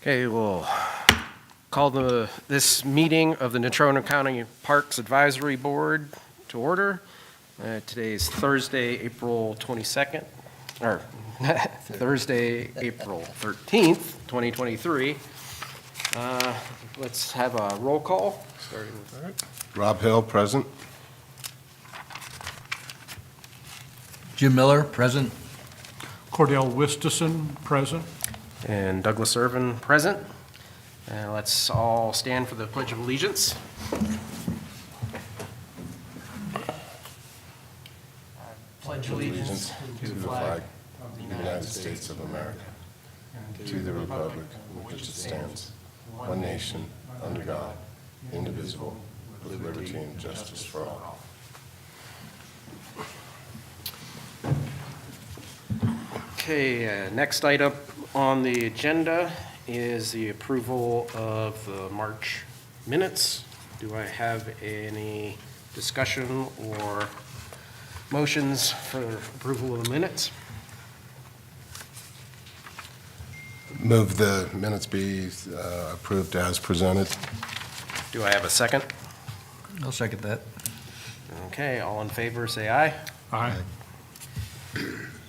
Okay, we'll call this meeting of the Natrona County Parks Advisory Board to order. Today is Thursday, April 22nd, or Thursday, April 13th, 2023. Let's have a roll call, starting with that. Rob Hill, present. Jim Miller, present. Cordell Wistison, present. And Douglas Irvin, present. And let's all stand for the Pledge of Allegiance. Pledge allegiance To the flag of the United States of America, and to the republic for which it stands, one nation, under God, indivisible, with liberty and justice for all. Okay, next item on the agenda is the approval of the March minutes. Do I have any discussion or motions for approval of the minutes? Move the minutes be approved as presented. Do I have a second? I'll second that. Okay, all in favor, say aye. Aye.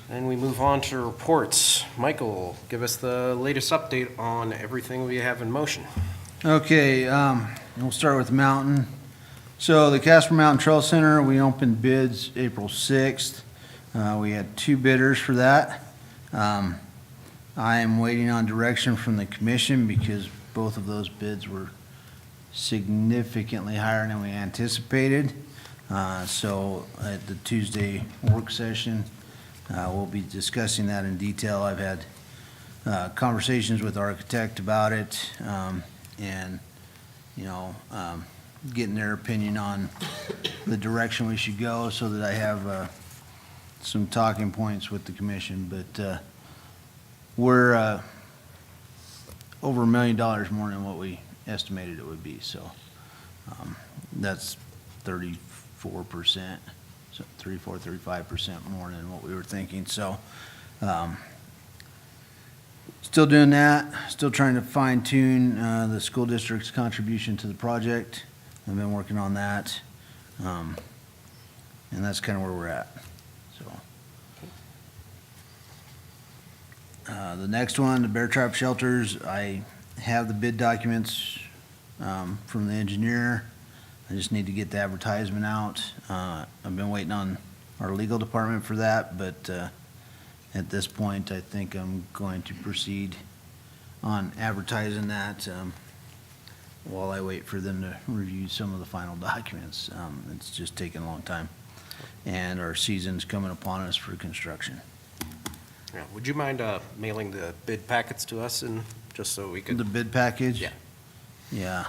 Then we move on to reports. Michael, give us the latest update on everything we have in motion. Okay, we'll start with Mountain. So the Casper Mountain Trail Center, we opened bids April 6th. We had 2 bidders for that. I am waiting on direction from the commission because both of those bids were significantly higher than we anticipated. So at the Tuesday work session, we'll be discussing that in detail. I've had conversations with the architect about it, and, getting their opinion on the direction we should go so that I have some talking points with the commission. But we're over $1 million more than what we estimated it would be, so that's 34%. So 35% more than what we were thinking. So still doing that, still trying to fine tune the school district's contribution to the project. I've been working on that. And that's kind of where we're at. So the next one, the bear trap shelters, I have the bid documents from the engineer. I just need to get the advertisement out. I've been waiting on our legal department for that, but at this point, I think I'm going to proceed on advertising that while I wait for them to review some of the final documents. It's just taking a long time, and our season's coming upon us for construction. Yeah, would you mind mailing the bid packets to us, and just so we could, The bid package? Yeah. Yeah.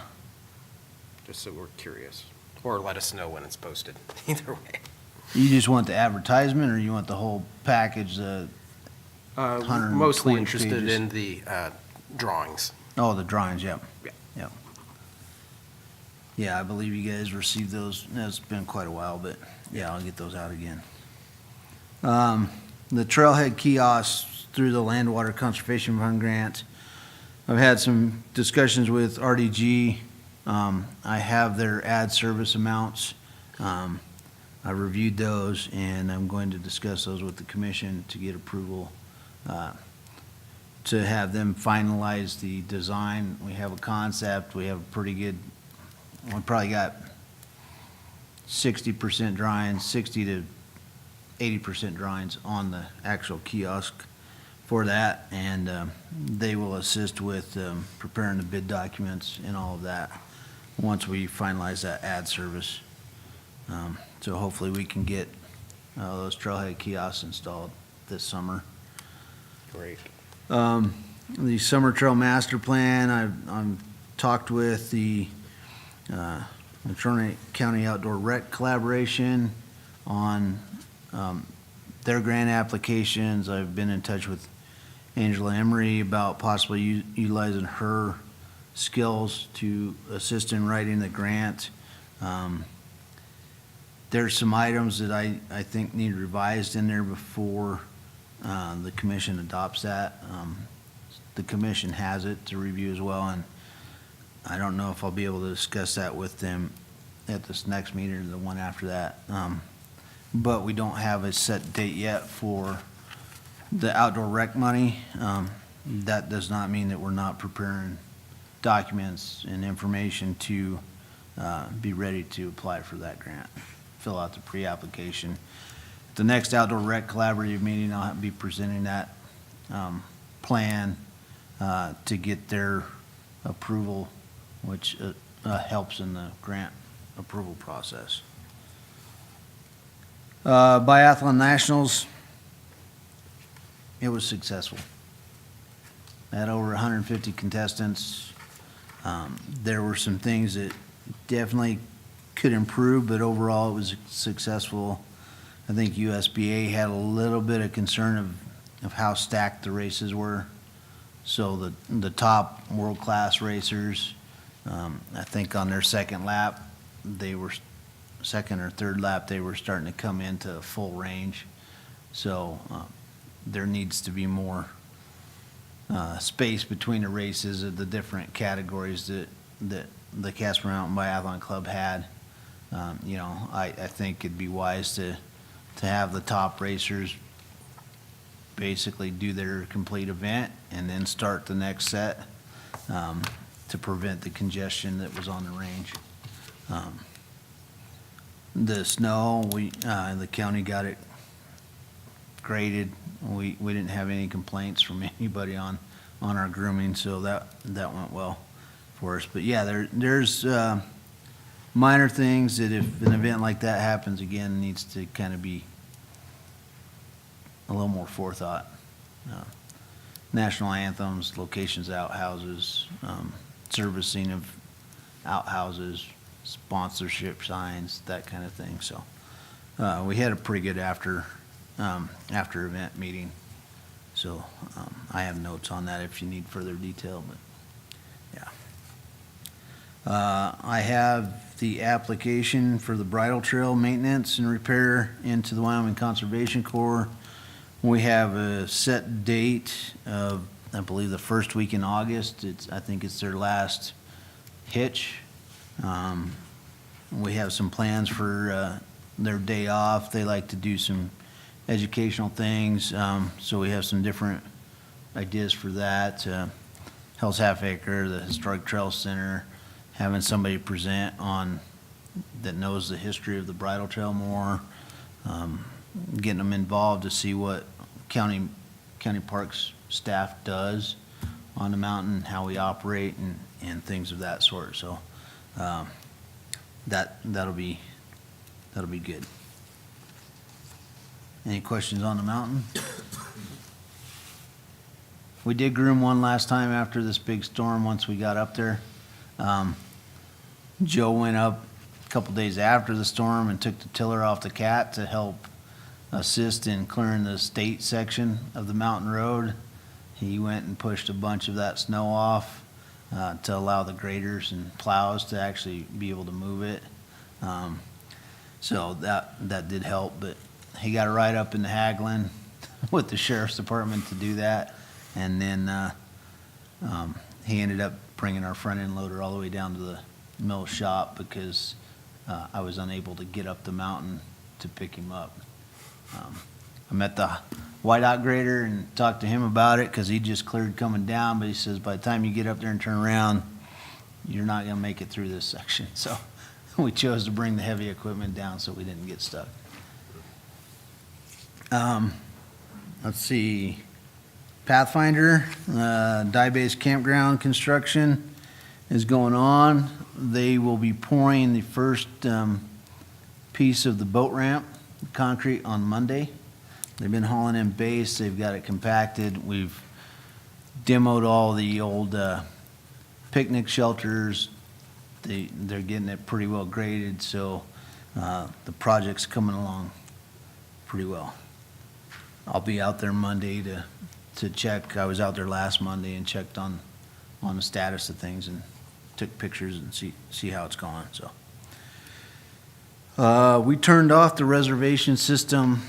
just so we're curious, or let us know when it's posted, either way. You just want the advertisement, or you want the whole package, Mostly 120 interested pages. in the drawings. Oh, the drawings, yep. Yeah. Yep. Yeah, I believe you guys received those. It's been quite a while, but yeah, I'll get those out again. The trailhead kiosks through the Land Water Conservation Fund grant. I've had some discussions with RDG. I have their ad service amounts. I reviewed those, and I'm going to discuss those with the commission to get approval to have them finalize the design. We have a concept. We have a pretty good, we probably got 60% drawings, 60 to 80% drawings on the actual kiosk for that, and they will assist with preparing the bid documents and all of that once we finalize that ad service. So hopefully we can get those trailhead kiosks installed this summer. Great. The Summer Trail Master Plan, I've talked with the Natrona County Outdoor Rec Collaboration on their grant applications. I've been in touch with Angela Emery about possibly utilizing her skills to assist in writing the grant. There's some items that I think need revised in there before the commission adopts that. the commission has it to review as well, and I don't know if I'll be able to discuss that with them at this next meeting or the one after that. But we don't have a set date yet for the outdoor rec money. That does not mean that we're not preparing documents and information to be ready to apply for that grant, fill out the pre-application. The next outdoor rec collaborative meeting, I'll be presenting that plan to get their approval, which helps in the grant approval process. Biathlon Nationals, it was successful. Had over 150 contestants. There were some things that definitely could improve, but overall it was successful. I think USBA had a little bit of concern of how stacked the races were. So the top world-class racers, I think on their second lap, second or third lap, they were starting to come into full range. So there needs to be more space between the races of the different categories that the Casper Mountain Biathlon Club had. I think it'd be wise to have the top racers basically do their complete event and then start the next set to prevent the congestion that was on the range. The snow, the county got it graded. We didn't have any complaints from anybody on our grooming, so that went well for us. But yeah, there's minor things that if an event like that happens again, needs to kind of be a little more forethought. National anthems, locations, outhouses, servicing of outhouses, sponsorship signs, that kind of thing. So we had a pretty good after event meeting. So I have notes on that if you need further detail, but yeah. I have the application for the bridle trail maintenance and repair into the Wyoming Conservation Corps. We have a set date of, I believe, the first week in August. I think it's their last hitch. We have some plans for their day off. They like to do some educational things, so we have some different ideas for that. Hell's Half Acre, the Historic Trail Center, having somebody present on that knows the history of the bridle trail more, getting them involved to see what county parks staff does on the mountain, how we operate, and things of that sort. So that'll be good. Any questions on the mountain? We did groom one last time after this big storm, once we got up there. Joe went up a couple days after the storm and took the tiller off the cat to help assist in clearing the state section of the mountain road. He went and pushed a bunch of that snow off to allow the graders and plows to actually be able to move it. So that did help, but he got a ride up into Hagelin with the sheriff's department to do that. And then he ended up bringing our front end loader all the way down to the mill shop because I was unable to get up the mountain to pick him up. I met the whiteout grader and talked to him about it because he just cleared coming down, but he says by the time you get up there and turn around, you're not going to make it through this section. So we chose to bring the heavy equipment down so we didn't get stuck. Let's see. Pathfinder, dye-based campground construction is going on. They will be pouring the first piece of the boat ramp, concrete, on Monday. They've been hauling in base. They've got it compacted. We've demoed all the old picnic shelters. They're getting it pretty well graded, so the project's coming along pretty well. I'll be out there Monday to check. I was out there last Monday and checked on the status of things and took pictures and see how it's going. So we turned off the reservation system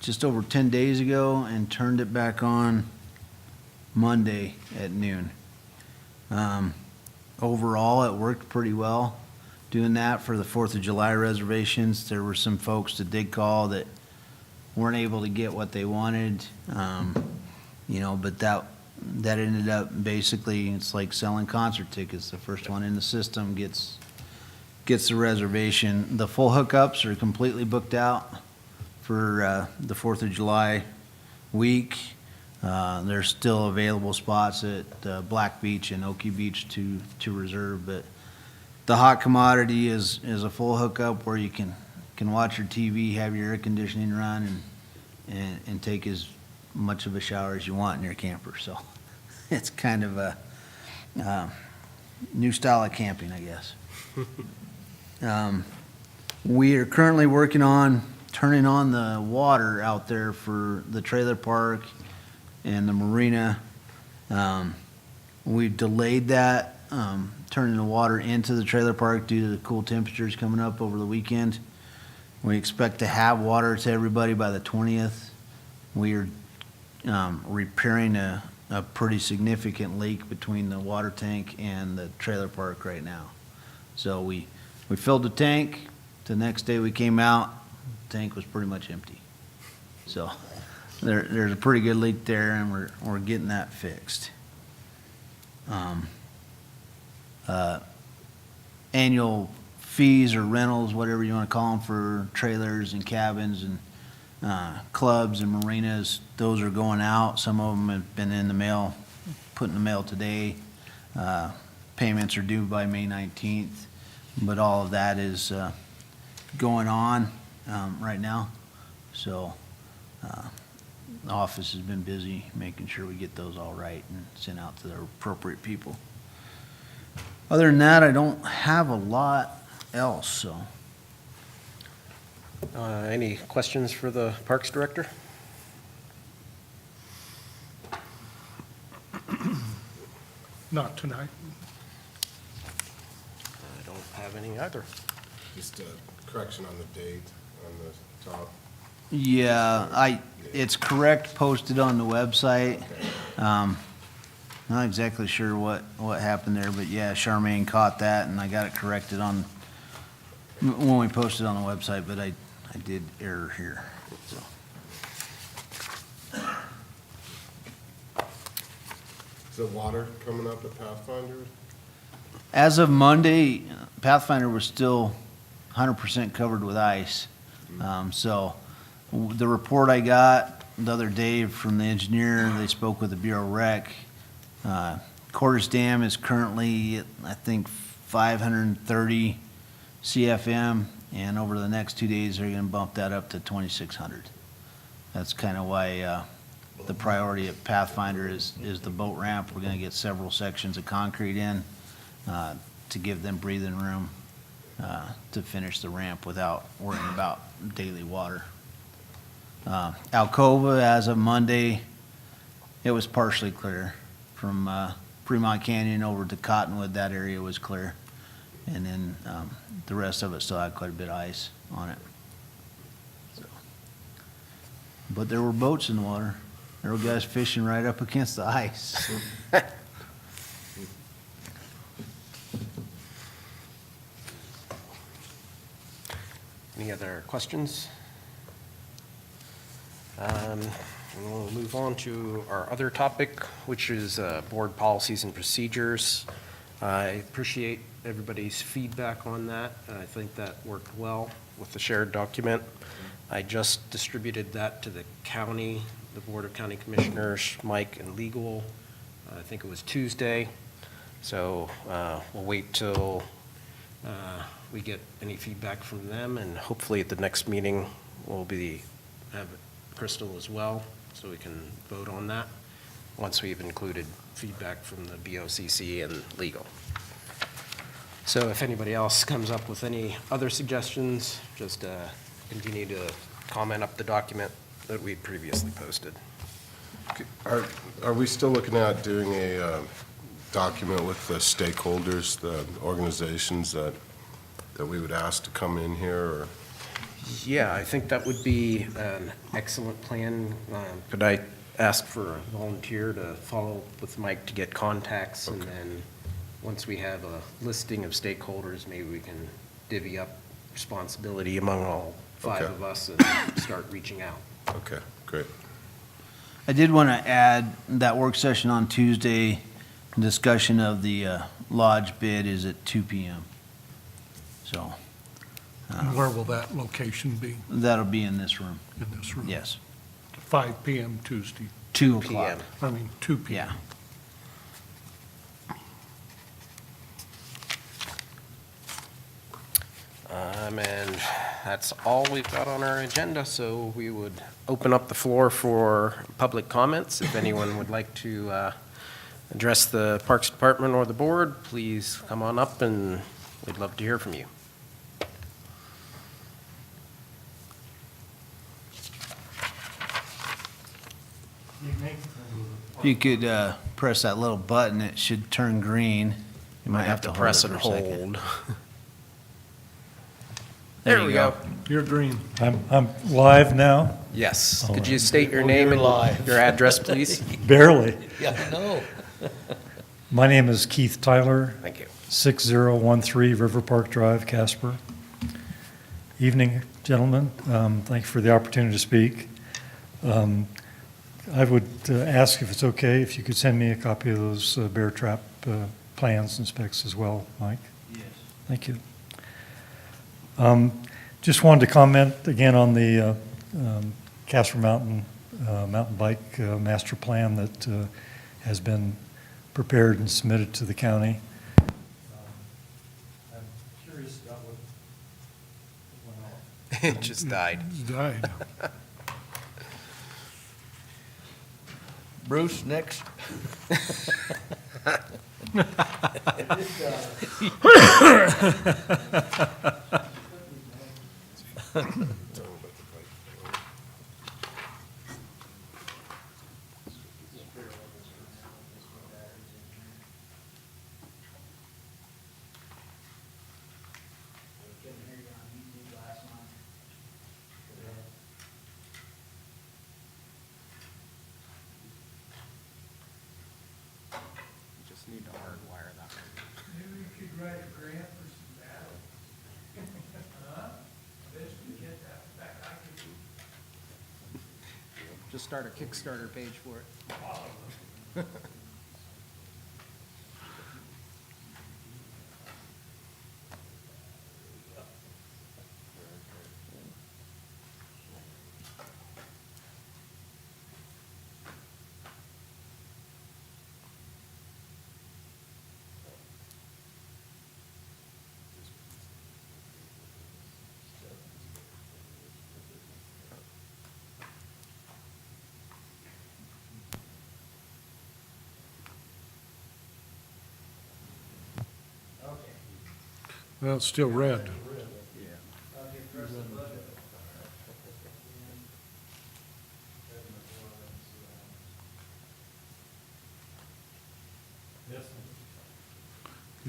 just over 10 days ago and turned it back on Monday at noon. Overall, it worked pretty well doing that for the 4th of July reservations. There were some folks that did call that weren't able to get what they wanted, but that ended up basically, it's like selling concert tickets. The first one in the system gets the reservation. The full hookups are completely booked out for the 4th of July week. There's still available spots at Black Beach and Okie Beach to reserve, but the hot commodity is a full hookup where you can watch your TV, have your air conditioning run, and take as much of a shower as you want in your camper. So it's kind of a new style of camping, I guess. We are currently working on turning on the water out there for the trailer park and the marina. We've delayed that, turning the water into the trailer park due to the cool temperatures coming up over the weekend. We expect to have water to everybody by the 20th. We are repairing a pretty significant leak between the water tank and the trailer park right now. So we filled the tank. The next day we came out, the tank was pretty much empty. So there's a pretty good leak there, and we're getting that fixed. Annual fees or rentals, whatever you want to call them, for trailers and cabins and clubs and marinas, those are going out. Some of them have been in the mail, put in the mail today. Payments are due by May 19th, but all of that is going on right now. So the office has been busy making sure we get those all right and sent out to the appropriate people. Other than that, I don't have a lot else, so. Any questions for the Parks Director? Not tonight. I don't have any either. Just a correction on the date on the top. Yeah, it's correct, posted on the website. Not exactly sure what happened there, but yeah, Charmaine caught that, and I got it corrected when we posted on the website, but I did error here, so. Is the water coming up at Pathfinder? As of Monday, Pathfinder was still 100% covered with ice. So the report I got the other day from the engineer, they spoke with the Bureau Rec. Quarters Dam is currently, I think, 530 CFM, and over the next 2 days, they're going to bump that up to 2,600. That's kind of why the priority at Pathfinder is the boat ramp. We're going to get several sections of concrete in to give them breathing room to finish the ramp without worrying about daily water. Alcova, as of Monday, it was partially clear. From Fremont Canyon over to Cottonwood, that area was clear. And then the rest of it still had quite a bit of ice on it. So. But there were boats in the water. There were guys fishing right up against the ice. Any other questions? We'll move on to our other topic, which is board policies and procedures. I appreciate everybody's feedback on that. I think that worked well with the shared document. I just distributed that to the county, the Board of County Commissioners, Mike, and legal. I think it was Tuesday. So we'll wait till we get any feedback from them, and hopefully at the next meeting we'll have Crystal as well, so we can vote on that once we've included feedback from the BOCC and legal. So if anybody else comes up with any other suggestions, just continue to comment up the document that we previously posted. Are we still looking at doing a document with the stakeholders, the organizations that we would ask to come in here, or? Yeah, I think that would be an excellent plan. Could I ask for a volunteer to follow up with Mike to get contacts, and Okay. then, once we have a listing of stakeholders, maybe we can divvy up responsibility among all five Okay. of us and start reaching out. Okay, great. I did want to add that work session on Tuesday, discussion of the lodge bid is at 2 PM. So And where will that location be? that'll be in this room, In this room? yes. 5 PM Tuesday, 2 o'clock. I mean, 2 PM. Yeah. And that's all we've got on our agenda, so we would open up the floor for public comments. If anyone would like to address the Parks Department or the board, please come on up, and we'd love to hear from you. If you could press that little button, it should turn green. You might have to press and for a second. hold. There There you we go. go. You're green. I'm live now? Yes. All Could right. you state your name and your address, please? Barely. Yeah, I know. My name is Keith Tyler, Thank you. 6013 River Park Drive, Casper. Evening, gentlemen. Thank you for the opportunity to speak. I would ask if it's okay if you could send me a copy of those bear trap plans and specs as well, Mike. Yes. Thank you. Just wanted to comment again on the Casper Mountain mountain bike master plan that has been prepared and submitted to the county. I'm curious about what went on. It just died. He's died. Bruce, next. Just need to hardwire that one. Maybe you could write a grant for some battle. Huh? Eventually get that, in fact, I could. Just start a Kickstarter page for it. Well, it's still red.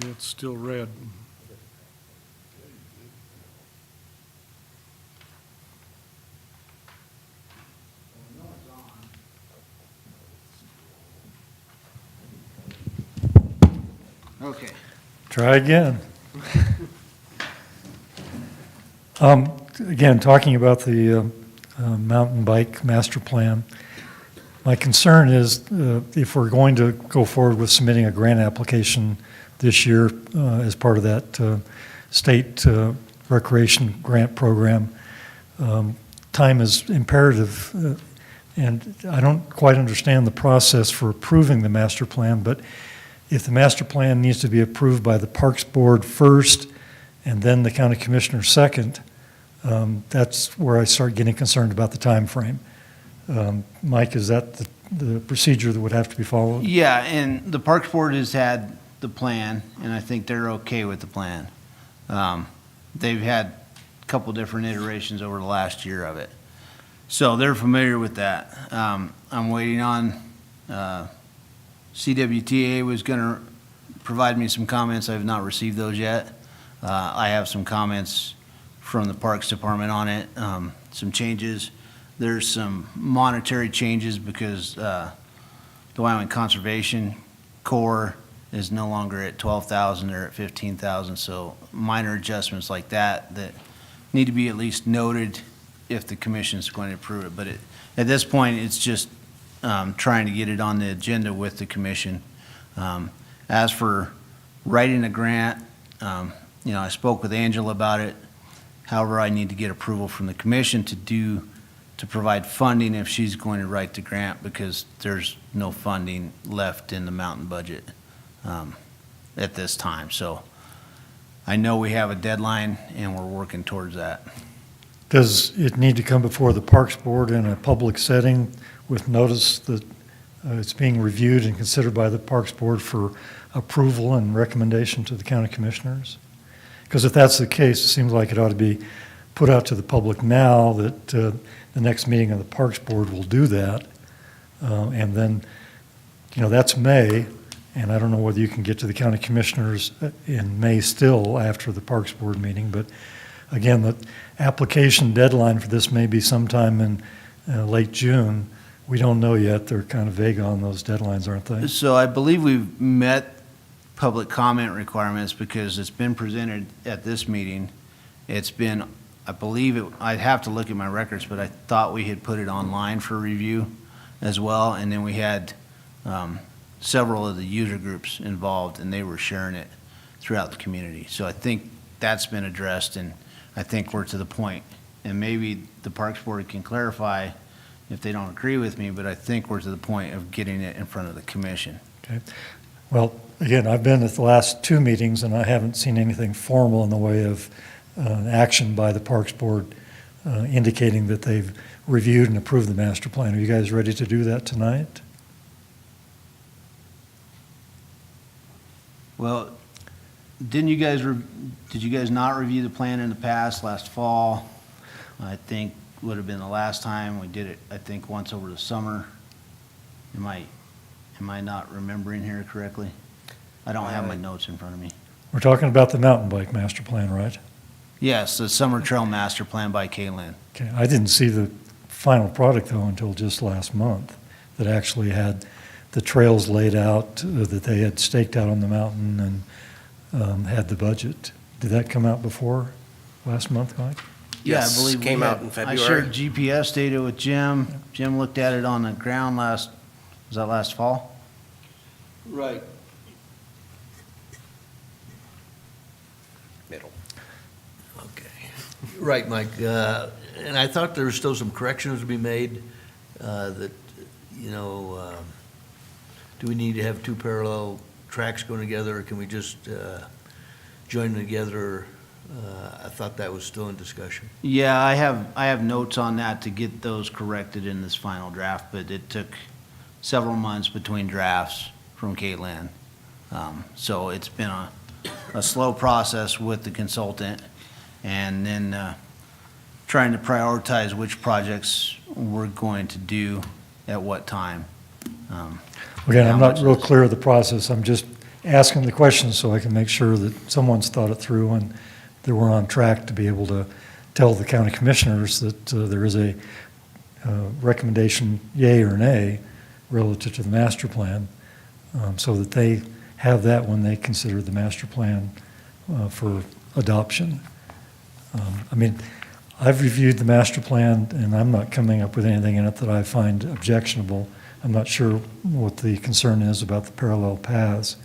Yeah, it's still red. Okay. Try again. Again, talking about the mountain bike master plan, my concern is if we're going to go forward with submitting a grant application this year as part of that state recreation grant program, time is imperative. And I don't quite understand the process for approving the master plan, but if the master plan needs to be approved by the Parks Board first and then the county commissioner second, that's where I start getting concerned about the time frame. Mike, is that the procedure that would have to be followed? Yeah, and the Parks Board has had the plan, and I think they're okay with the plan. They've had a couple different iterations over the last year of it. So they're familiar with that. I'm waiting on, CWTA was gonna provide me some comments. I have not received those yet. I have some comments from the Parks Department on it, some changes. there's some monetary changes because the Wyoming Conservation Corps is no longer at 12,000, they're at 15,000. So minor adjustments like that need to be at least noted if the commission's going to approve it. But at this point, it's just trying to get it on the agenda with the commission. As for writing a grant, I spoke with Angela about it. However, I need to get approval from the commission to provide funding if she's going to write the grant, because there's no funding left in the mountain budget at this time. So I know we have a deadline and we're working towards that. Does it need to come before the Parks Board in a public setting with notice that it's being reviewed and considered by the Parks Board for approval and recommendation to the county commissioners? Because if that's the case, it seems like it ought to be put out to the public now that the next meeting of the Parks Board will do that. And then, that's May, and I don't know whether you can get to the county commissioners in May still after the Parks Board meeting, but again, the application deadline for this may be sometime in late June. We don't know yet. They're kind of vague on those deadlines, aren't they? So I believe we've met public comment requirements because it's been presented at this meeting. It's been, I believe, I'd have to look at my records, but I thought we had put it online for review as well. And then we had several of the user groups involved, and they were sharing it throughout the community. So I think that's been addressed, and I think we're to the point. And maybe the Parks Board can clarify if they don't agree with me, but I think we're to the point of getting it in front of the commission. Okay. Well, again, I've been at the last two meetings, and I haven't seen anything formal in the way of action by the Parks Board indicating that they've reviewed and approved the master plan. Are you guys ready to do that tonight? Well, did you guys not review the plan in the past, last fall? I think would have been the last time. We did it, I think, once over the summer. Am I not remembering here correctly? I don't have my notes in front of me. We're talking about the mountain bike master plan, right? Yes, the Summer Trail Master Plan by Kaylin. Okay, I didn't see the final product, though, until just last month, that actually had the trails laid out, that they had staked out on the mountain and had the budget. Did that come out before last month, Mike? Yeah, Yes, I believe came we out had- in February. I shared GPS data with Jim. Jim looked at it on the ground was that last fall? Right. Middle. Okay. Right, Mike. And I thought there were still some corrections to be made that, do we need to have two parallel tracks going together, or can we just join them together? I thought that was still in discussion. Yeah, I have notes on that to get those corrected in this final draft, but it took several months between drafts from Caitlin. So it's been a slow process with the consultant, and then trying to prioritize which projects we're going to do at what time. Again, How I'm much not real is- clear of the process. I'm just asking the questions so I can make sure that someone's thought it through and that we're on track to be able to tell the county commissioners that there is a recommendation, yay or nay, relative to the master plan, so that they have that when they consider the master plan for adoption. I've reviewed the master plan, and I'm not coming up with anything in it that I find objectionable. I'm not sure what the concern is about the parallel paths.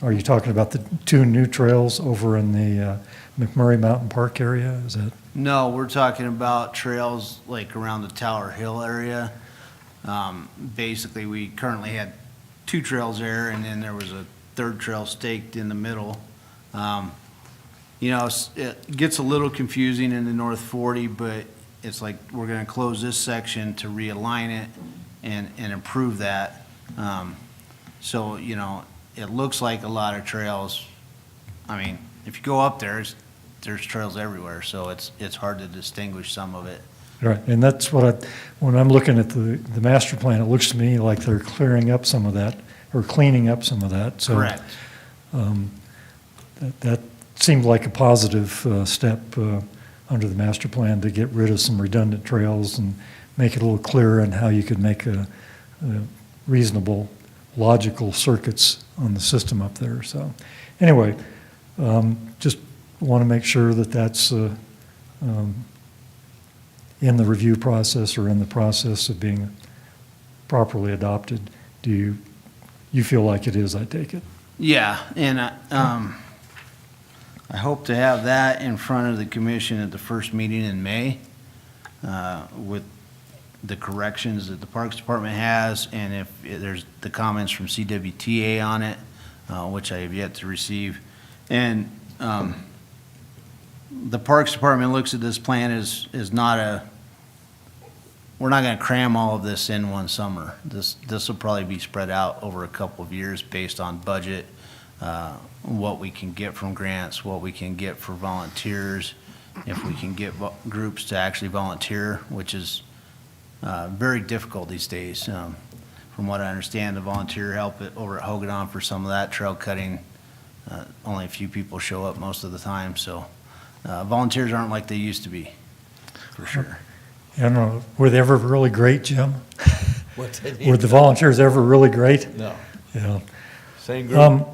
Are you talking about the two new trails over in the McMurray Mountain Park area? Is that? No, we're talking about trails like around the Tower Hill area. Basically, we currently had two trails there, and then there was a third trail staked in the middle. It gets a little confusing in the North 40, but it's like we're going to close this section to realign it and improve that. So, it looks like a lot of trails. If you go up there, there's trails everywhere, so it's hard to distinguish some of it. Right, and that's when I'm looking at the master plan, it looks to me like they're clearing up some of that, or cleaning up some of that. So, Correct. That seemed like a positive step under the master plan to get rid of some redundant trails and make it a little clearer on how you could make a reasonable, logical circuits on the system up there. So anyway, just want to make sure that that's in the review process or in the process of being properly adopted. Do you feel like it is, I take it? Yeah, and I hope to have that in front of the commission at the first meeting in May with the corrections that the Parks Department has, and if there's the comments from CWTA on it, which I have yet to receive. And the Parks Department looks at this plan as not we're not going to cram all of this in one summer. This will probably be spread out over a couple of years based on budget, what we can get from grants, what we can get for volunteers, if we can get groups to actually volunteer, which is very difficult these days. From what I understand, the volunteer help over at Hogadon for some of that trail cutting, only a few people show up most of the time, so volunteers aren't like they used to be, for sure. I don't know, were they ever really great, Jim? What's that Were the volunteers ever really great? No, Yeah. same group.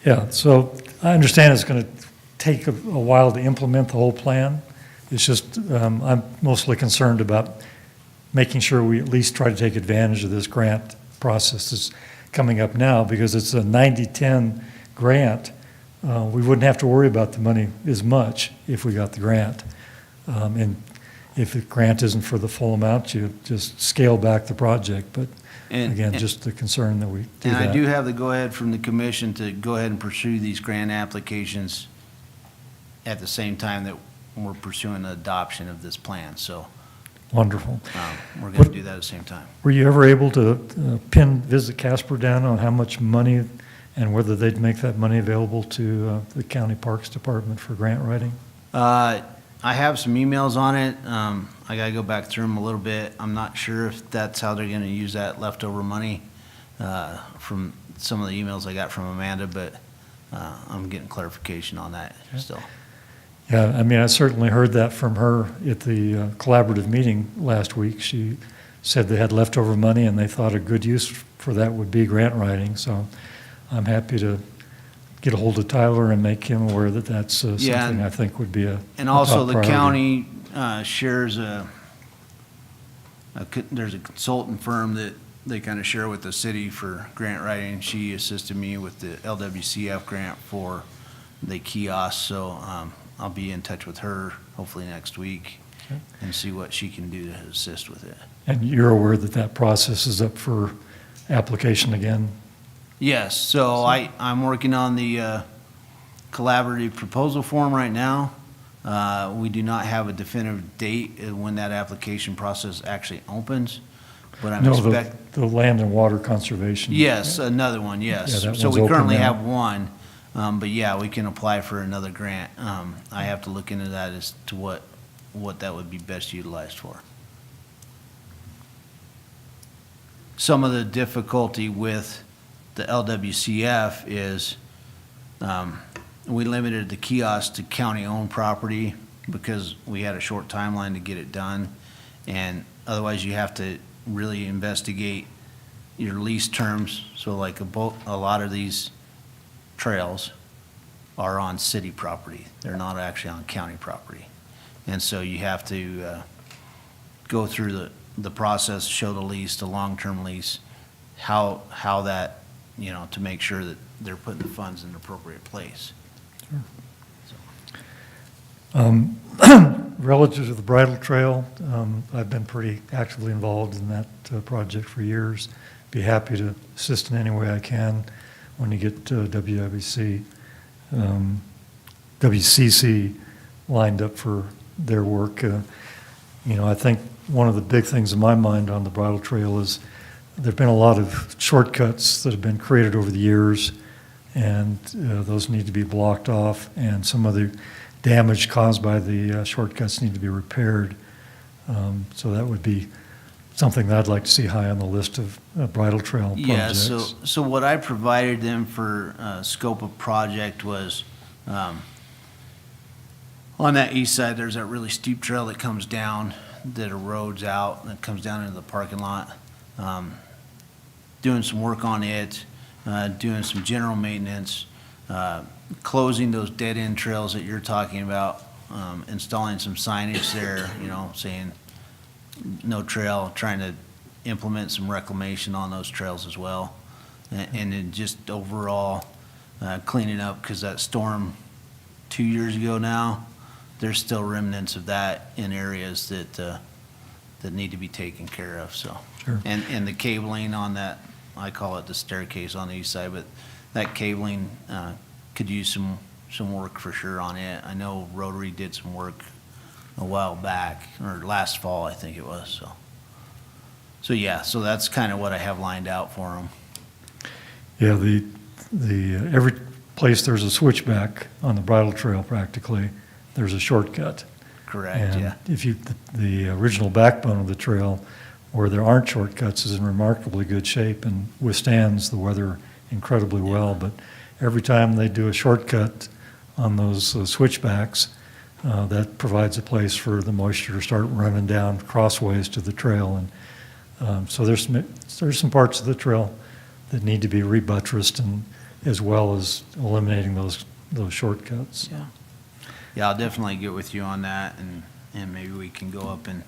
Yeah, so I understand it's going to take a while to implement the whole plan. It's just, I'm mostly concerned about making sure we at least try to take advantage of this grant process that's coming up now, because it's a 90-10 grant. We wouldn't have to worry about the money as much if we got the grant. And if the grant isn't for the full amount, you just scale back the project. But again, just the concern that we do And that. I do have the go-ahead from the commission to go ahead and pursue these grant applications at the same time that we're pursuing the adoption of this plan. So Wonderful. we're going to do that at the same time. Were you ever able to visit Casper down on how much money and whether they'd make that money available to the county parks department for grant writing? I have some emails on it. I got to go back through them a little bit. I'm not sure if that's how they're going to use that leftover money from some of the emails I got from Amanda, but I'm getting clarification on that still. Yeah, I mean, I certainly heard that from her at the collaborative meeting last week. She said they had leftover money and they thought a good use for that would be grant writing. So I'm happy to get a hold of Tyler and make him aware that that's something I think would be a And also top the priority. county shares there's a consultant firm that they kind of share with the city for grant writing. She assisted me with the LWCF grant for the kiosk, so I'll be in touch with her hopefully next week Okay. and see what she can do to assist with it. And you're aware that that process is up for application again? Yes, so I'm working on the collaborative proposal form right now. We do not have a definitive date when that application process actually opens, but I'm No, expect. the land and water conservation. Yes, another one, Yeah, yes. that So one's we open currently now. have one, but yeah, we can apply for another grant. I have to look into that as to what that would be best utilized for. Some of the difficulty with the LWCF is we limited the kiosk to county-owned property because we had a short timeline to get it done. And otherwise, you have to really investigate your lease terms. So like a lot of these trails are on city property. They're not actually on county property. And so you have to go through the process, show the lease, the long-term lease, how that, to make sure that they're putting the funds in the appropriate place. Relative to the bridle trail, I've been pretty actively involved in that project for years. Be happy to assist in any way I can when you get WCC lined up for their work. I think one of the big things in my mind on the bridle trail is there've been a lot of shortcuts that have been created over the years, and those need to be blocked off, and some of the damage caused by the shortcuts need to be repaired. So that would be something that I'd like to see high on the list of bridle trail projects. Yeah, so what I provided them for scope of project was On that east side, there's that really steep trail that comes down, that erodes out, that comes down into the parking lot. Doing some work on it, doing some general maintenance, closing those dead-end trails that you're talking about, installing some signage there, saying no trail, trying to implement some reclamation on those trails as well. And then just overall cleaning up, because that storm 2 years ago now, there's still remnants of that in areas that need to be taken care of, so. Sure. And the cabling on that, I call it the staircase on the east side, but that cabling could use some work for sure on it. I know Rotary did some work a while back, or last fall, I think it was, so. So yeah, so that's kind of what I have lined out for them. Yeah, every place there's a switchback on the bridle trail practically, there's a shortcut. Correct, yeah. And if the original backbone of the trail, where there aren't shortcuts, is in remarkably good shape and withstands the weather incredibly well. But every time they do a shortcut on those switchbacks, that provides a place for the moisture to start running down crossways to the trail. And so there's some parts of the trail that need to be rebuttressed, and as well as eliminating those shortcuts. Yeah. Yeah, I'll definitely get with you on that, and maybe we can go up and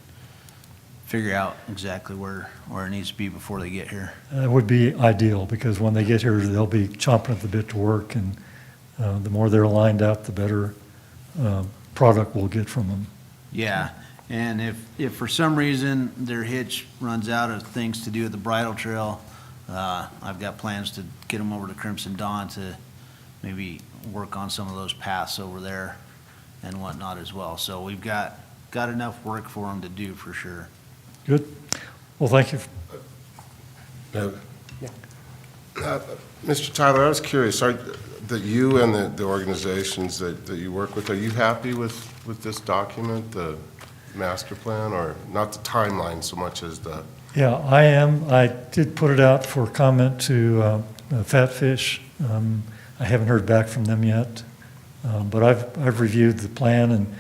figure out exactly where it needs to be before they get here. That would be ideal, because when they get here, they'll be chomping at the bit to work, and the more they're lined up, the better product we'll get from them. Yeah, and if for some reason their hitch runs out of things to do at the bridle trail, I've got plans to get them over to Crimson Dawn to maybe work on some of those paths over there and whatnot as well. So we've got enough work for them to do for sure. Good. Well, thank you. Mr. Tyler, I was curious, that you and the organizations that you work with, are you happy with this document, the master plan, or not the timeline so much as the? Yeah, I am. I did put it out for comment to Fatfish. I haven't heard back from them yet, but I've reviewed the plan, and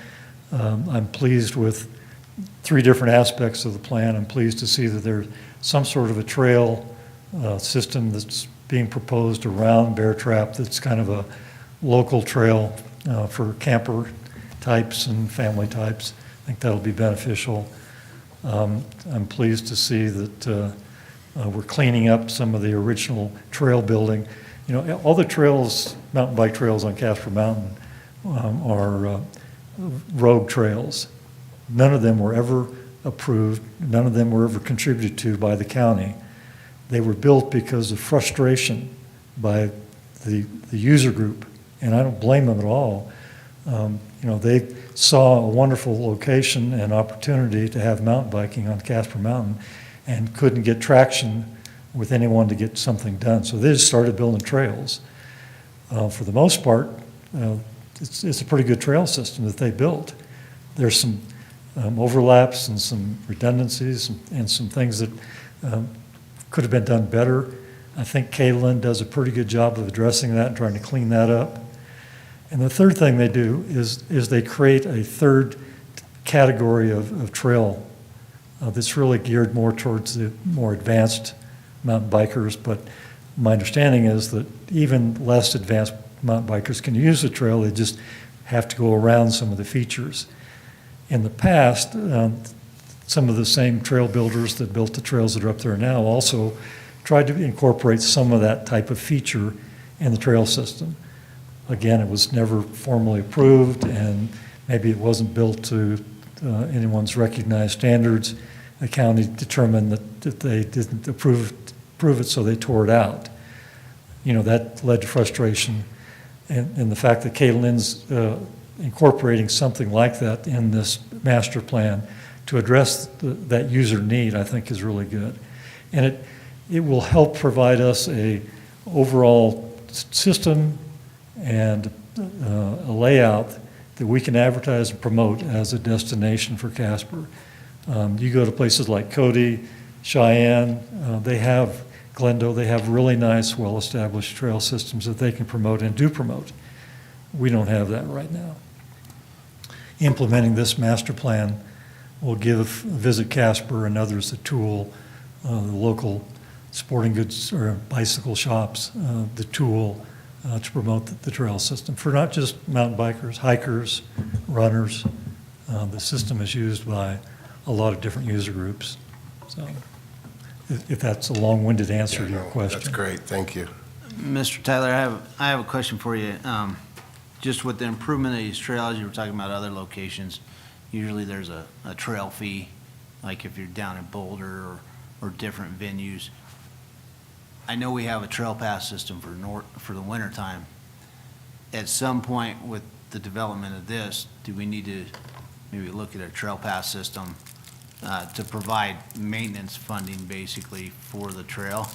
I'm pleased with 3 different aspects of the plan. I'm pleased to see that there's some sort of a trail system that's being proposed around Bear Trap that's kind of a local trail for camper types and family types. I think that'll be beneficial. I'm pleased to see that we're cleaning up some of the original trail building. All the trails, mountain bike trails on Casper Mountain are rogue trails. None of them were ever approved. None of them were ever contributed to by the county. They were built because of frustration by the user group, and I don't blame them at all. They saw a wonderful location and opportunity to have mountain biking on Casper Mountain and couldn't get traction with anyone to get something done. So they just started building trails. For the most part, it's a pretty good trail system that they built. There's some overlaps and some redundancies and some things that could have been done better. I think Caitlin does a pretty good job of addressing that and trying to clean that up. And the third thing they do is they create a third category of trail that's really geared more towards the more advanced mountain bikers. But my understanding is that even less advanced mountain bikers can use the trail. They just have to go around some of the features. In the past, some of the same trail builders that built the trails that are up there now also tried to incorporate some of that type of feature in the trail system. Again, it was never formally approved, and maybe it wasn't built to anyone's recognized standards. The county determined that they didn't approve it, so they tore it out. That led to frustration, and the fact that Caitlin's incorporating something like that in this master plan to address that user need, I think, is really good. And it will help provide us a overall system and a layout that we can advertise and promote as a destination for Casper. You go to places like Cody, Cheyenne, Glendo, they have really nice, well-established trail systems that they can promote and do promote. We don't have that right now. implementing this master plan will give Visit Casper and others the tool, the local sporting goods or bicycle shops, the tool to promote the trail system for not just mountain bikers, hikers, runners. The system is used by a lot of different user groups. So if that's a long-winded answer to your question. That's great, thank you. Mr. Tyler, I have a question for you. Just with the improvement of these trails, you were talking about other locations, usually there's a trail fee, like if you're down in Boulder or different venues. I know we have a trail pass system for the wintertime. At some point with the development of this, do we need to maybe look at a trail pass system to provide maintenance funding basically for the trail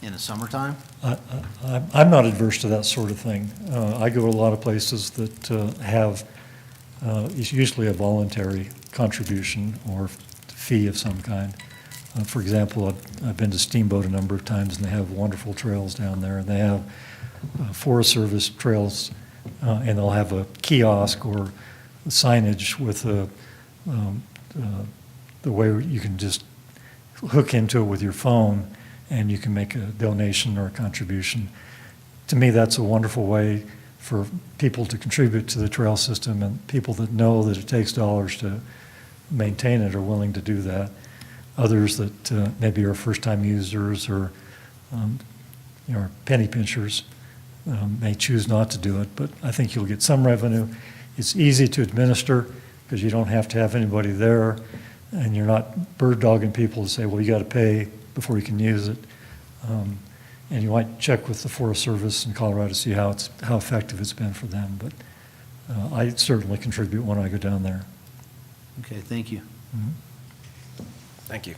in the summertime? I'm not adverse to that sort of thing. I go to a lot of places that have, it's usually a voluntary contribution or fee of some kind. For example, I've been to Steamboat a number of times, and they have wonderful trails down there. And they have Forest Service trails, and they'll have a kiosk or signage with the way you can just hook into it with your phone, and you can make a donation or a contribution. To me, that's a wonderful way for people to contribute to the trail system, and people that know that it takes dollars to maintain it are willing to do that. Others that maybe are first-time users or penny pinchers may choose not to do it, but I think you'll get some revenue. It's easy to administer because you don't have to have anybody there, and you're not bird-dogging people to say, well, you got to pay before you can use it. And you might check with the Forest Service in Colorado to see how effective it's been for them, but I certainly contribute when I go down there. Okay, thank you. Mhm. Thank you.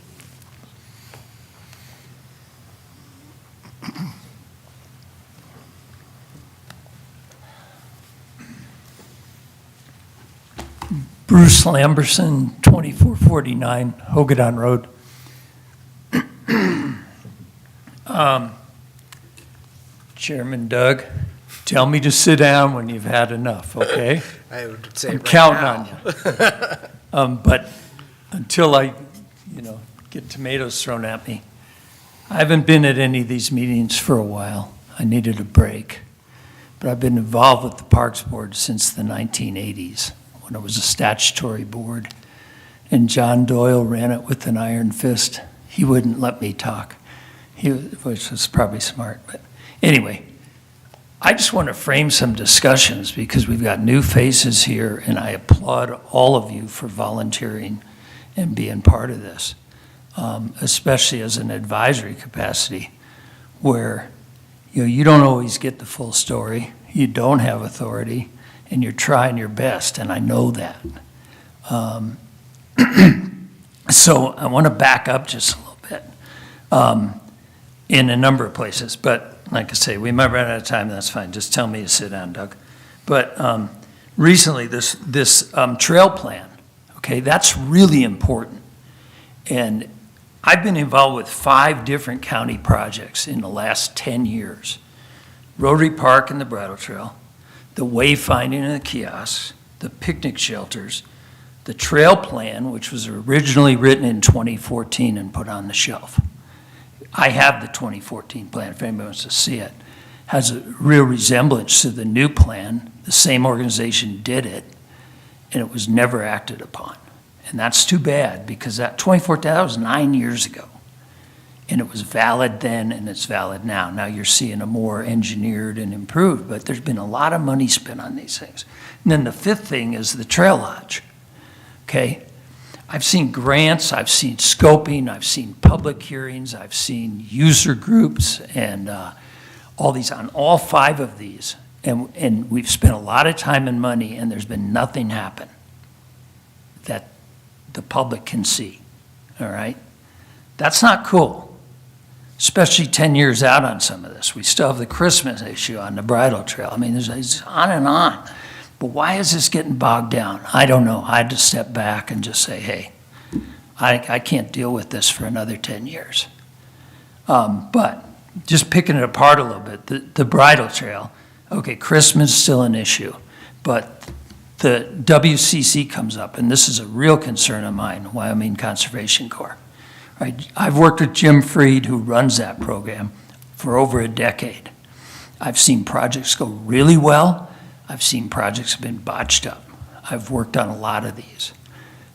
Bruce Lamberson, 2449 Hogadon Road. Chairman Doug, tell me to sit down when you've had enough, okay? I would say I'm right counting now. on you. But until I, get tomatoes thrown at me, I haven't been at any of these meetings for a while. I needed a break. But I've been involved with the Parks Board since the 1980s, when it was a statutory board. And John Doyle ran it with an iron fist. He wouldn't let me talk, which was probably smart. But anyway, I just want to frame some discussions because we've got new faces here, and I applaud all of you for volunteering and being part of this, especially as an advisory capacity where you don't always get the full story, you don't have authority, and you're trying your best, and I know that. So I want to back up just a little bit in a number of places, but like I say, we might run out of time, that's fine. Just tell me to sit down, Doug. But recently, this trail plan, okay, that's really important. And I've been involved with 5 different county projects in the last 10 years. Rotary Park and the Bridle Trail, the wayfinding and the kiosks, the picnic shelters, the trail plan, which was originally written in 2014 and put on the shelf. I have the 2014 plan, if anybody wants to see it. Has a real resemblance to the new plan. The same organization did it, and it was never acted upon. And that's too bad, because that 2014, that was 9 years ago. And it was valid then, and it's valid now. Now you're seeing a more engineered and improved, but there's been a lot of money spent on these things. And then the 5th thing is the Trail Lodge, okay? I've seen grants, I've seen scoping, I've seen public hearings, I've seen user groups, and all these, on all 5 of these. And we've spent a lot of time and money, and there's been nothing happen that the public can see, all right? That's not cool, especially 10 years out on some of this. We still have the Christmas issue on the Bridle Trail. I mean, it's on and on. But why is this getting bogged down? I don't know. I had to step back and just say, hey, I can't deal with this for another 10 years. But just picking it apart a little bit, the Bridle Trail, okay, Christmas is still an issue, but the WCC comes up, and this is a real concern of mine, Wyoming Conservation Corps. Right? I've worked with Jim Freed, who runs that program, for over a decade. I've seen projects go really well. I've seen projects have been botched up. I've worked on a lot of these.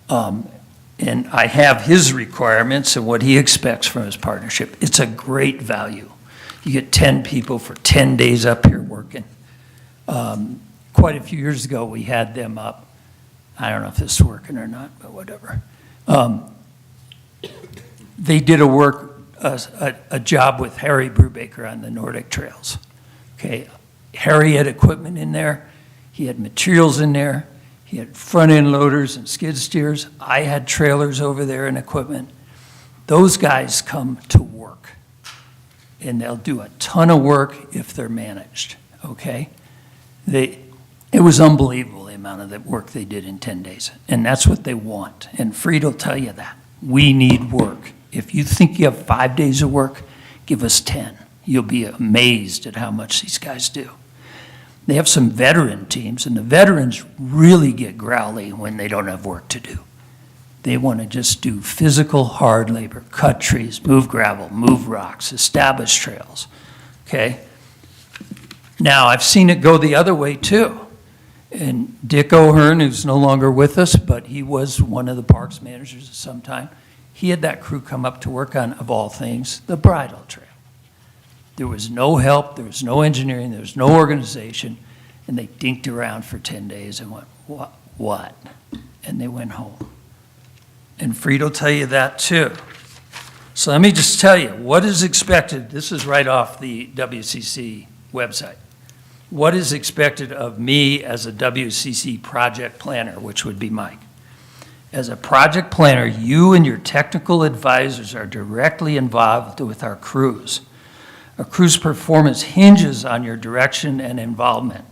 And I have his requirements and what he expects from his partnership. It's a great value. You get 10 people for 10 days up here working. Quite a few years ago, we had them up. I don't know if this is working or not, but whatever. They did a job with Harry Brubaker on the Nordic trails. Okay, Harry had equipment in there. He had materials in there. He had front-end loaders and skid steers. I had trailers over there and equipment. Those guys come to work, and they'll do a ton of work if they're managed, okay? It was unbelievable, the amount of the work they did in 10 days, and that's what they want. And Freed will tell you that. We need work. If you think you have 5 days of work, give us 10. You'll be amazed at how much these guys do. They have some veteran teams, and the veterans really get growly when they don't have work to do. They want to just do physical, hard labor, cut trees, move gravel, move rocks, establish trails, okay? Now, I've seen it go the other way too. And Dick O'Hearn, who's no longer with us, but he was one of the parks managers at some time, he had that crew come up to work on, of all things, the bridle trail. There was no help, there was no engineering, there was no organization, and they dinked around for 10 days and went, what? And they went home. And Freed will tell you that too. So let me just tell you, what is expected, this is right off the WCC website. What is expected of me as a WCC project planner, which would be Mike? As a project planner, you and your technical advisors are directly involved with our crews. A crew's performance hinges on your direction and involvement.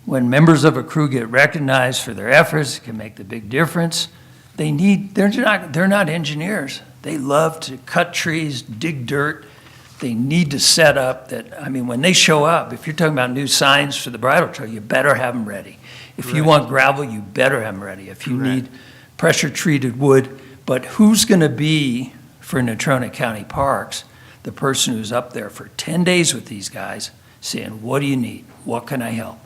When members of a crew get recognized for their efforts, it can make the big difference. They're not engineers. They love to cut trees, dig dirt. They need to set up that, I mean, when they show up, if you're talking about new signs for the bridle trail, you better have them ready. If you want gravel, you better have them ready. If you need pressure-treated wood, but who's going to be, for Natrona County Parks, the person who's up there for 10 days with these guys saying, what do you need? What can I help?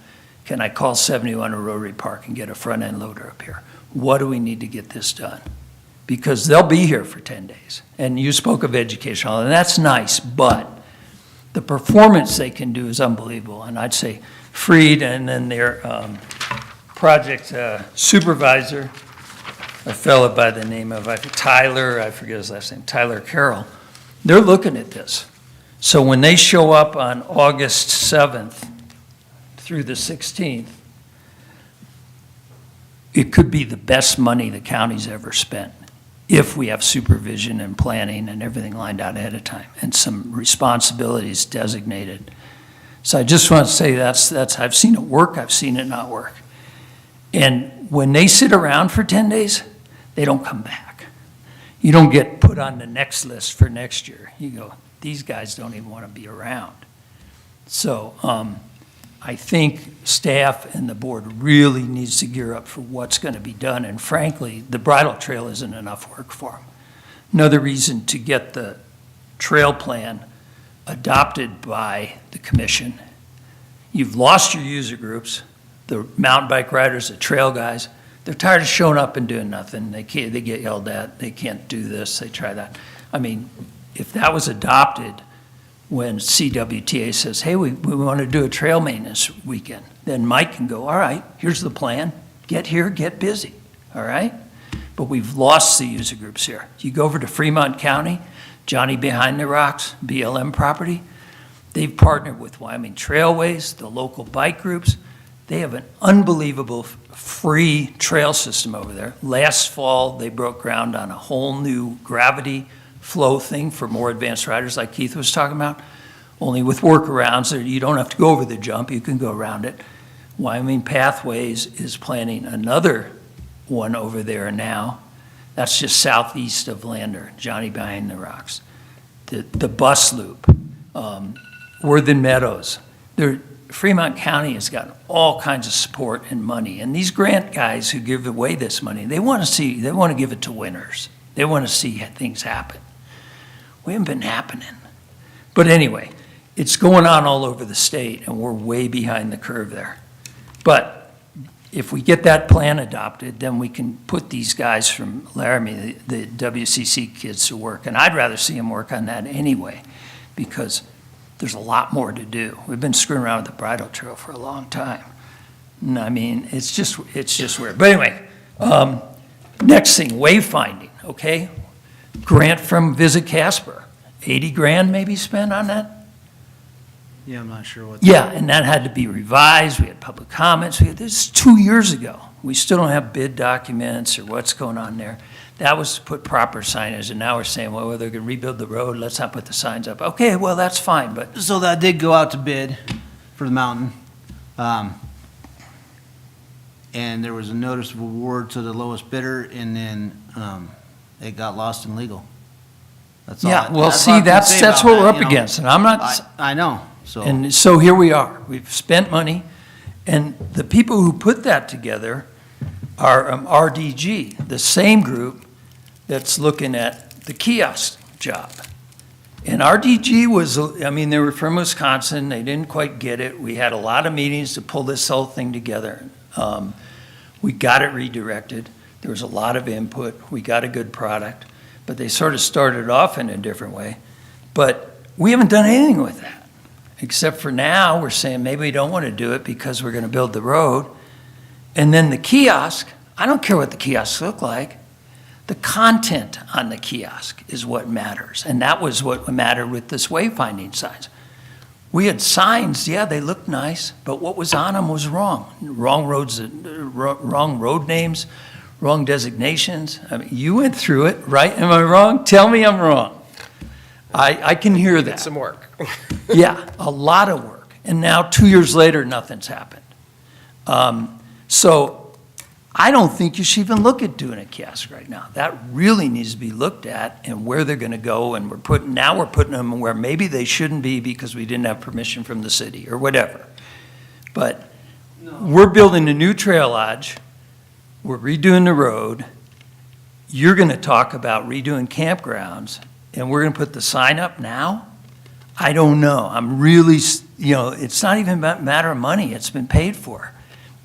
Can I call 71 Rotary Park and get a front-end loader up here? What do we need to get this done? Because they'll be here for 10 days. And you spoke of educational, and that's nice, but the performance they can do is unbelievable. And I'd say Freed and then their project supervisor, a fellow by the name of Tyler, I forget his last name, Tyler Carroll, they're looking at this. So when they show up on August 7th through the 16th, it could be the best money the county's ever spent if we have supervision and planning and everything lined out ahead of time and some responsibilities designated. So I just want to say that's I've seen it work, I've seen it not work. And when they sit around for 10 days, they don't come back. You don't get put on the next list for next year. You go, these guys don't even want to be around. So I think staff and the board really needs to gear up for what's going to be done. And frankly, the bridle trail isn't enough work for them. Another reason to get the trail plan adopted by the commission, you've lost your user groups, the mountain bike riders, the trail guys. They're tired of showing up and doing nothing. They get yelled at. They can't do this. They try that. I mean, if that was adopted when CWTA says, hey, we want to do a trail maintenance weekend, then Mike can go, all right, here's the plan. Get here, get busy, all right? But we've lost the user groups here. You go over to Fremont County, Johnny Behind the Rocks, BLM property, they've partnered with Wyoming Trailways, the local bike groups. They have an unbelievable free trail system over there. Last fall, they broke ground on a whole new gravity flow thing for more advanced riders like Keith was talking about, only with workarounds. So you don't have to go over the jump, you can go around it. Wyoming Pathways is planning another one over there now. That's just southeast of Lander, Johnny Behind the Rocks. The bus loop, Worthen Meadows. Fremont County has gotten all kinds of support and money. And these grant guys who give away this money, they want to give it to winners. They want to see things happen. We haven't been happening. But anyway, it's going on all over the state, and we're way behind the curve there. But if we get that plan adopted, then we can put these guys from Laramie, the WCC kids, to work. And I'd rather see them work on that anyway, because there's a lot more to do. We've been screwing around with the bridle trail for a long time. And I mean, it's just weird. But anyway, next thing, wayfinding, okay? Grant from Visit Casper, 80 grand maybe spent on that? Yeah, I'm not sure what. Yeah, and that had to be revised, we had public comments, this is 2 years ago. We still don't have bid documents or what's going on there. That was to put proper signage, and now we're saying, well, they're gonna rebuild the road, let's not put the signs up. Okay, well, that's fine, but So that did go out to bid for the mountain. And there was a notice of award to the lowest bidder, and then it got lost in legal. That's all. yeah, well, that's all I see, can say that's about what we're that, up you know. against, and I'm not, I know, so. and so here we are. We've spent money, and the people who put that together are RDG, the same group that's looking at the kiosk job. And RDG was, I mean, they were from Wisconsin, they didn't quite get it. We had a lot of meetings to pull this whole thing together. We got it redirected. There was a lot of input. We got a good product, but they sort of started off in a different way. But we haven't done anything with that, except for now we're saying maybe we don't want to do it because we're going to build the road. And then the kiosk, I don't care what the kiosks look like. The content on the kiosk is what matters. And that was what mattered with this wayfinding signs. We had signs, yeah, they looked nice, but what was on them was wrong. Wrong roads, wrong road names, wrong designations. I mean, you went through it, right? Am I wrong? Tell me I'm wrong. I can hear Did that. some work. Yeah, a lot of work. And now 2 years later, nothing's happened. So I don't think you should even look at doing a kiosk right now. That really needs to be looked at and where they're going to go. And now we're putting them where maybe they shouldn't be because we didn't have permission from the city or whatever. But we're building a new trail lodge. We're redoing the road. You're going to talk about redoing campgrounds, and we're going to put the sign up now? I don't know. I'm really, it's not even a matter of money. It's been paid for.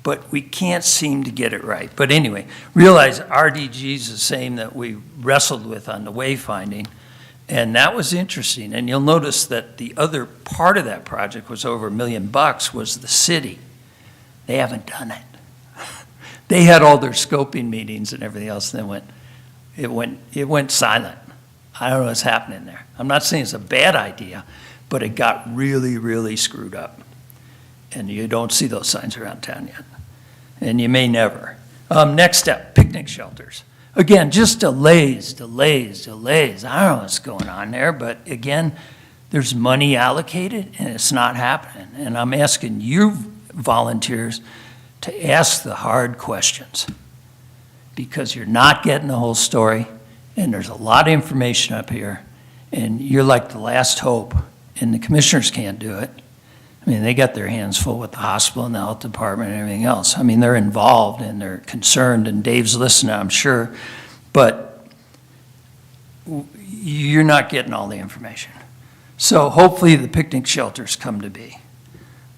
But we can't seem to get it right. But anyway, realize RDG is the same that we wrestled with on the wayfinding, and that was interesting. And you'll notice that the other part of that project was over $1 million, was the city. They haven't done it. They had all their scoping meetings and everything else, and then it went silent. I don't know what's happening there. I'm not saying it's a bad idea, but it got really, really screwed up. And you don't see those signs around town yet. And you may never. Next step, picnic shelters. Again, just delays. I don't know what's going on there, but again, there's money allocated and it's not happening. And I'm asking you volunteers to ask the hard questions because you're not getting the whole story and there's a lot of information up here and you're like the last hope and the commissioners can't do it. I mean, they got their hands full with the hospital and the health department and everything else. I mean, they're involved and they're concerned, and Dave's listening, I'm sure, but you're not getting all the information. So hopefully the picnic shelters come to be.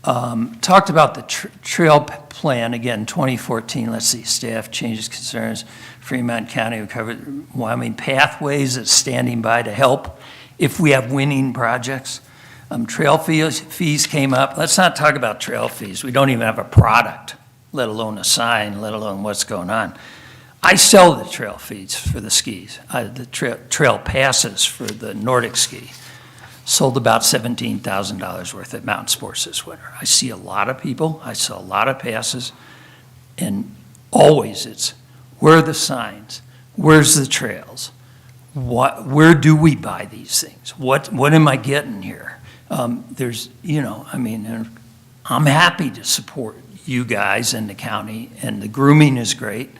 Talked about the trail plan, again, 2014, let's see, staff changes concerns, Fremont County, we covered Wyoming pathways that's standing by to help if we have winning projects. Trail fees came up. Let's not talk about trail fees. We don't even have a product, let alone a sign, let alone what's going on. I sell the trail fees for the skis, the trail passes for the Nordic ski. Sold about $17,000 worth at Mountain Sports this winter. I see a lot of people. I saw a lot of passes. And always it's, where are the signs? Where's the trails? Where do we buy these things? What am I getting here? There's, I'm happy to support you guys and the county, and the grooming is great,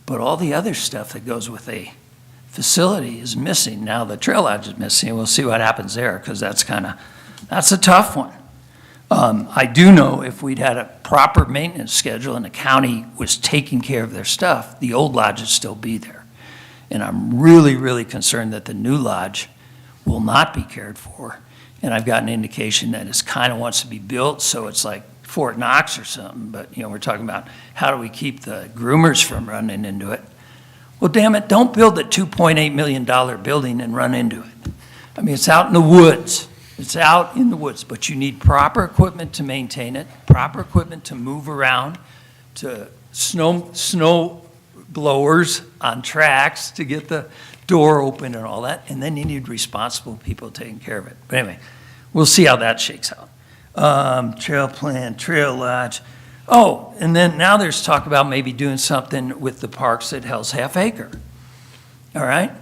but all the other stuff that goes with a facility is missing. Now the trail lodge is missing, and we'll see what happens there, because that's a tough one. I do know if we'd had a proper maintenance schedule and the county was taking care of their stuff, the old lodge would still be there. And I'm really, really concerned that the new lodge will not be cared for. And I've got an indication that it kind of wants to be built, so it's like Fort Knox or something. But, we're talking about how do we keep the groomers from running into it? Well, damn it, don't build a $2.8 million building and run into it. I mean, it's out in the woods. It's out in the woods, but you need proper equipment to maintain it, proper equipment to move around, to snow blowers on tracks to get the door open and all that, and then you need responsible people taking care of it. But anyway, we'll see how that shakes out. Trail plan, trail lodge. Oh, and then now there's talk about maybe doing something with the parks at Hell's Half Acre. All right?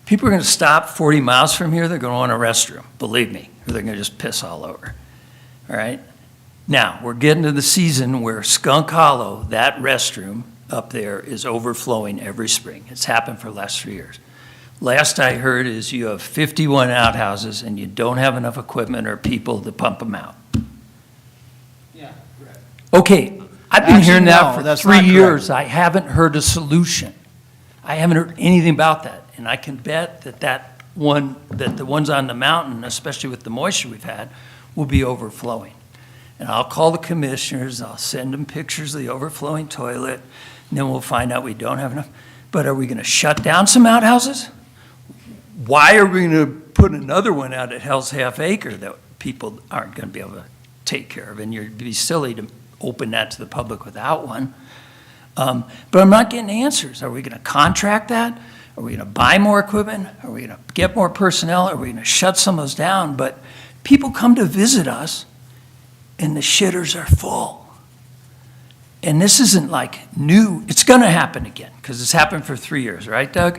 People are going to stop 40 miles from here, they're going to want a restroom, believe me, or they're going to just piss all over. All right? Now, we're getting to the season where Skunk Hollow, that restroom up there, is overflowing every spring. It's happened for the last 3 years. Last I heard is you have 51 outhouses and you don't have enough equipment or people to pump them out. Yeah, correct. Okay, I've been Actually, hearing no, that for that's 3 not correct. years. I haven't heard a solution. I haven't heard anything about that. And I can bet that the ones on the mountain, especially with the moisture we've had, will be overflowing. And I'll call the commissioners, I'll send them pictures of the overflowing toilet, and then we'll find out we don't have enough. But are we going to shut down some outhouses? Why are we going to put another one out at Hell's Half Acre that people aren't going to be able to take care of? And you'd be silly to open that to the public without one. But I'm not getting answers. Are we going to contract that? Are we going to buy more equipment? Are we going to get more personnel? Are we going to shut some of those down? But people come to visit us, and the shitters are full. And this isn't like new. It's going to happen again, because it's happened for 3 years, right, Doug?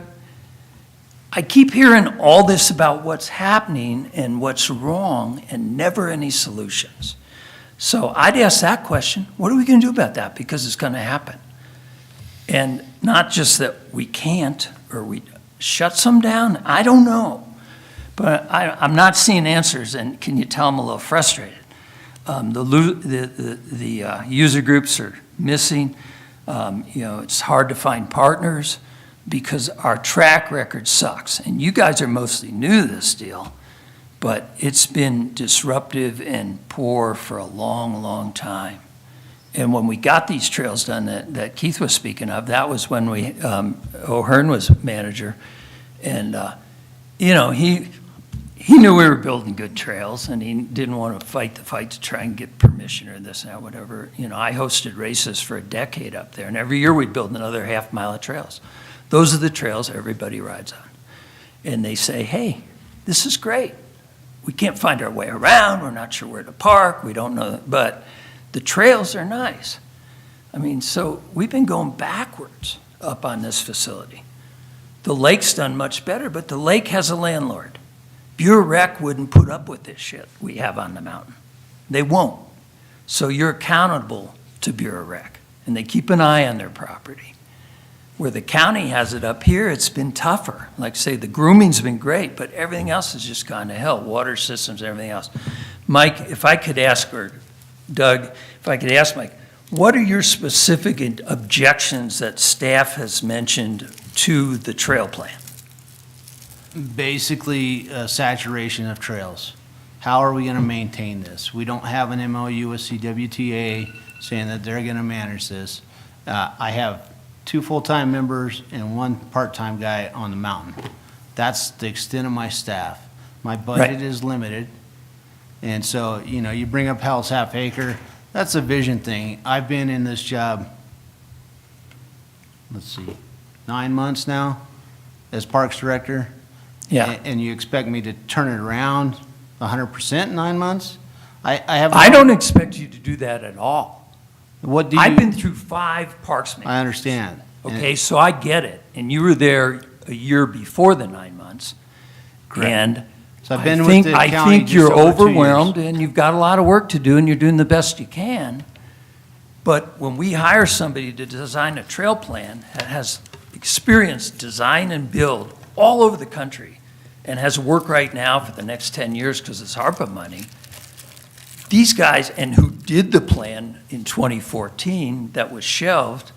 I keep hearing all this about what's happening and what's wrong, and never any solutions. So I'd ask that question, what are we going to do about that? Because it's going to happen. And not just that we can't, or we shut some down, I don't know. But I'm not seeing answers, and can you tell I'm a little frustrated? The user groups are missing. It's hard to find partners because our track record sucks. And you guys are mostly new to this deal, but it's been disruptive and poor for a long, long time. And when we got these trails done that Keith was speaking of, that was when O'Hearn was manager. And, he knew we were building good trails, and he didn't want to fight the fight to try and get permission or this and that, whatever. I hosted races for a decade up there, and every year we'd build another half mile of trails. Those are the trails everybody rides on. And they say, hey, this is great. We can't find our way around. We're not sure where to park. We don't know, but the trails are nice. I mean, so we've been going backwards up on this facility. The lake's done much better, but the lake has a landlord. Bureau Rec wouldn't put up with this shit we have on the mountain. They won't. So you're accountable to Bureau Rec, and they keep an eye on their property. Where the county has it up here, it's been tougher. Like say, the grooming's been great, but everything else has just gone to hell, water systems, everything else. Mike, if I could ask, or Doug, if I could ask Mike, what are your specific objections that staff has mentioned to the trail plan? Basically, saturation of trails. How are we going to maintain this? We don't have an MOU with CWTA saying that they're going to manage this. I have 2 full-time members and 1 part-time guy on the mountain. That's the extent of my staff. My budget Right. is limited. And so, you bring up Hell's Half Acre, that's a vision thing. I've been in this job, 9 months now as Parks Director. Yeah. And you expect me to turn it around 100% in 9 months? I don't expect you to do that at all. What do you? I've been through 5 parks I managers. understand. Okay, so I get it. And you were there a year before the 9 months. And So I've been with the I county think just you're over 2 years. overwhelmed and you've got a lot of work to do and you're doing the best you can. But when we hire somebody to design a trail plan that has experience design and build all over the country and has work right now for the next 10 years because it's ARPA money, these guys, and who did the plan in 2014 that was shelved,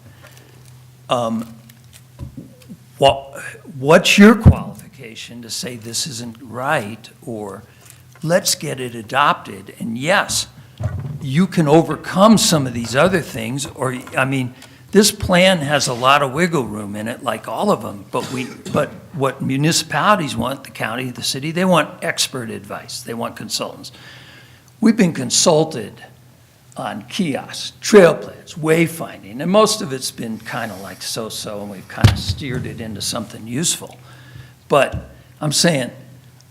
what's your qualification to say this isn't right, or let's get it adopted? And yes, you can overcome some of these other things, or, I mean, this plan has a lot of wiggle room in it, like all of them, but what municipalities want, the county, the city, they want expert advice, they want consultants. We've been consulted on kiosks, trail plans, wayfinding, and most of it's been kind of like so-so, and we've kind of steered it into something useful. But I'm saying,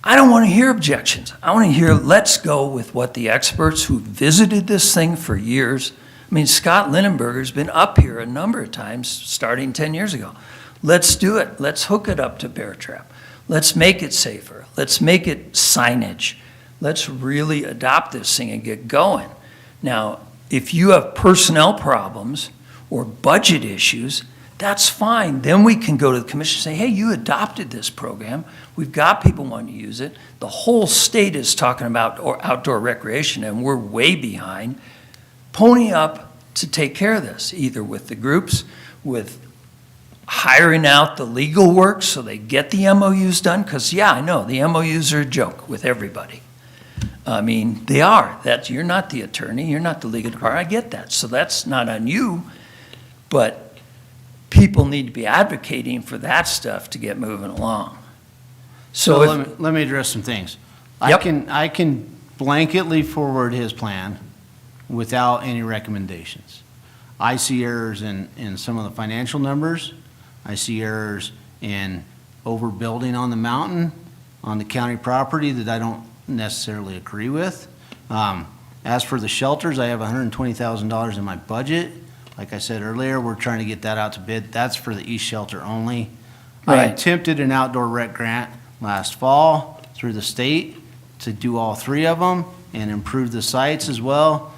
I don't want to hear objections. I want to hear, let's go with what the experts who visited this thing for years. I mean, Scott Lindenberger's been up here a number of times, starting 10 years ago. Let's do it. Let's hook it up to bear trap. Let's make it safer. Let's make it signage. Let's really adopt this thing and get going. Now, if you have personnel problems or budget issues, that's fine. Then we can go to the commission and say, hey, you adopted this program. We've got people wanting to use it. The whole state is talking about outdoor recreation, and we're way behind. Pony up to take care of this, either with the groups, with hiring out the legal work so they get the MOUs done. Because, yeah, I know, the MOUs are a joke with everybody. I mean, they are. You're not the attorney, you're not the legal department, I get that. So that's not on you, but people need to be advocating for that stuff to get moving along. So if- let me address some things. Yep. I can blanketly forward his plan without any recommendations. I see errors in some of the financial numbers. I see errors in overbuilding on the mountain, on the county property that I don't necessarily agree with. As for the shelters, I have $120,000 in my budget. Like I said earlier, we're trying to get that out to bid. That's for the east shelter only. I Right. attempted an outdoor rec grant last fall through the state to do all three of them and improve the sites as well.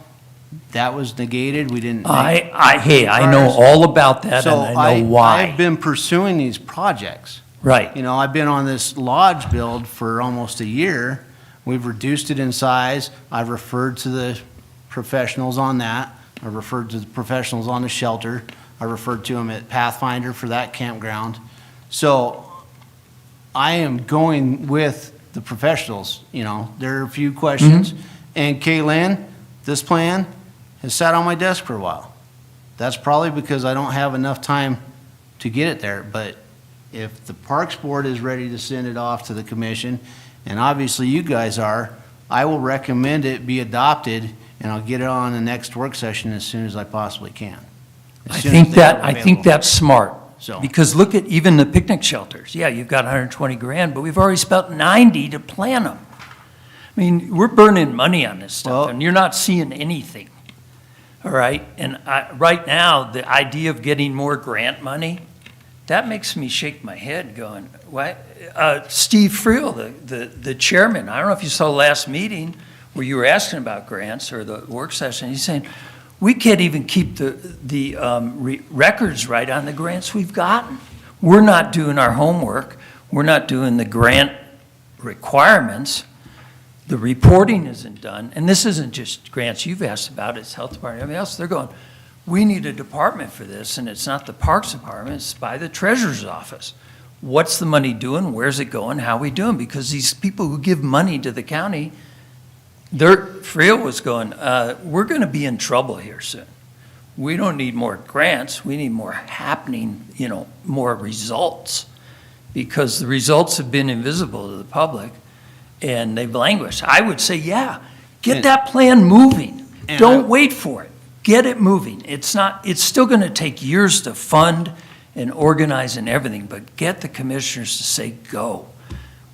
That was negated. We didn't. I know all about that, and So I know why. I've been pursuing these projects. Right. You know, I've been on this lodge build for almost a year. We've reduced it in size. I've referred to the professionals on that. I've referred to the professionals on the shelter. I referred to them at Pathfinder for that campground. So I am going with the professionals, you know. There are a few questions. And Kaylin, this plan has sat on my desk for a while. That's probably because I don't have enough time to get it there. But if the Parks Board is ready to send it off to the commission, and obviously you guys are, I will recommend it be adopted, and I'll get it on the next work session as soon as I possibly can. As I soon think as they are I think available. that's smart. So- Because look at even the picnic shelters. Yeah, you've got 120 grand, but we've already spent 90 to plan them. I mean, we're burning money on this stuff, Well- and you're not seeing anything. All right? And right now, the idea of getting more grant money, that makes me shake my head going, what? Steve Friel, the chairman, I don't know if you saw the last meeting where you were asking about grants or the work session, he's saying, we can't even keep the records right on the grants we've gotten. We're not doing our homework. We're not doing the grant requirements. The reporting isn't done. And this isn't just grants you've asked about, it's health department, everything else. They're going, we need a department for this, and it's not the Parks Department, it's by the Treasurer's Office. What's the money doing? Where's it going? How are we doing? Because these people who give money to the county, Friel was going, we're going to be in trouble here soon. We don't need more grants. We need more happening, more results. Because the results have been invisible to the public, and they've languished. I would say, yeah, get that plan moving. And Don't wait for it. Get it moving. It's still going to take years to fund and organize and everything, but get the commissioners to say, go.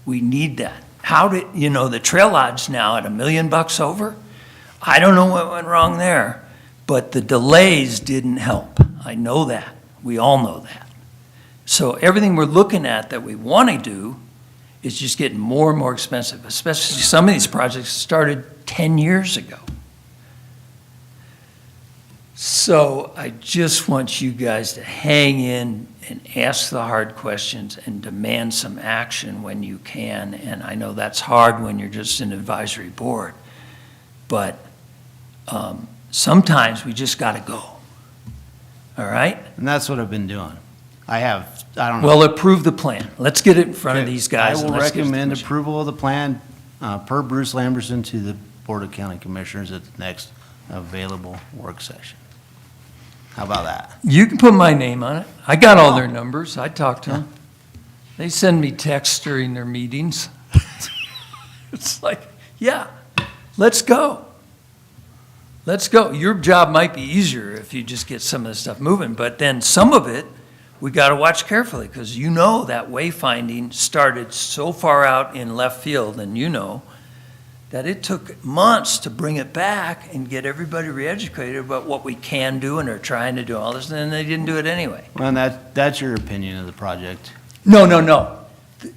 We need that. The Trail Lodge now at $1 million over? I don't know what went wrong there, but the delays didn't help. I know that. We all know that. So everything we're looking at that we want to do is just getting more and more expensive, especially some of these projects started 10 years ago. So I just want you guys to hang in and ask the hard questions and demand some action when you can. And I know that's hard when you're just an advisory board, but Sometimes we just got to go. All right? And that's what I've been doing. I don't know. Well, approve the plan. Let's get it in front of these guys. I and will let's get it to the recommend commission. approval of the plan, per Bruce Lamberson to the Board of County Commissioners at the next available work session. How about that? You can put my name on it. I got all their numbers. I talked to them. They send me texts during their meetings. It's like, yeah, let's go. Let's go. Your job might be easier if you just get some of this stuff moving, but then some of it, we got to watch carefully, because you know that wayfinding started so far out in left field, and you know that it took months to bring it back and get everybody re-educated about what we can do and are trying to do all this, and then they didn't do it anyway. Well, that's your opinion of the project. No, no, no.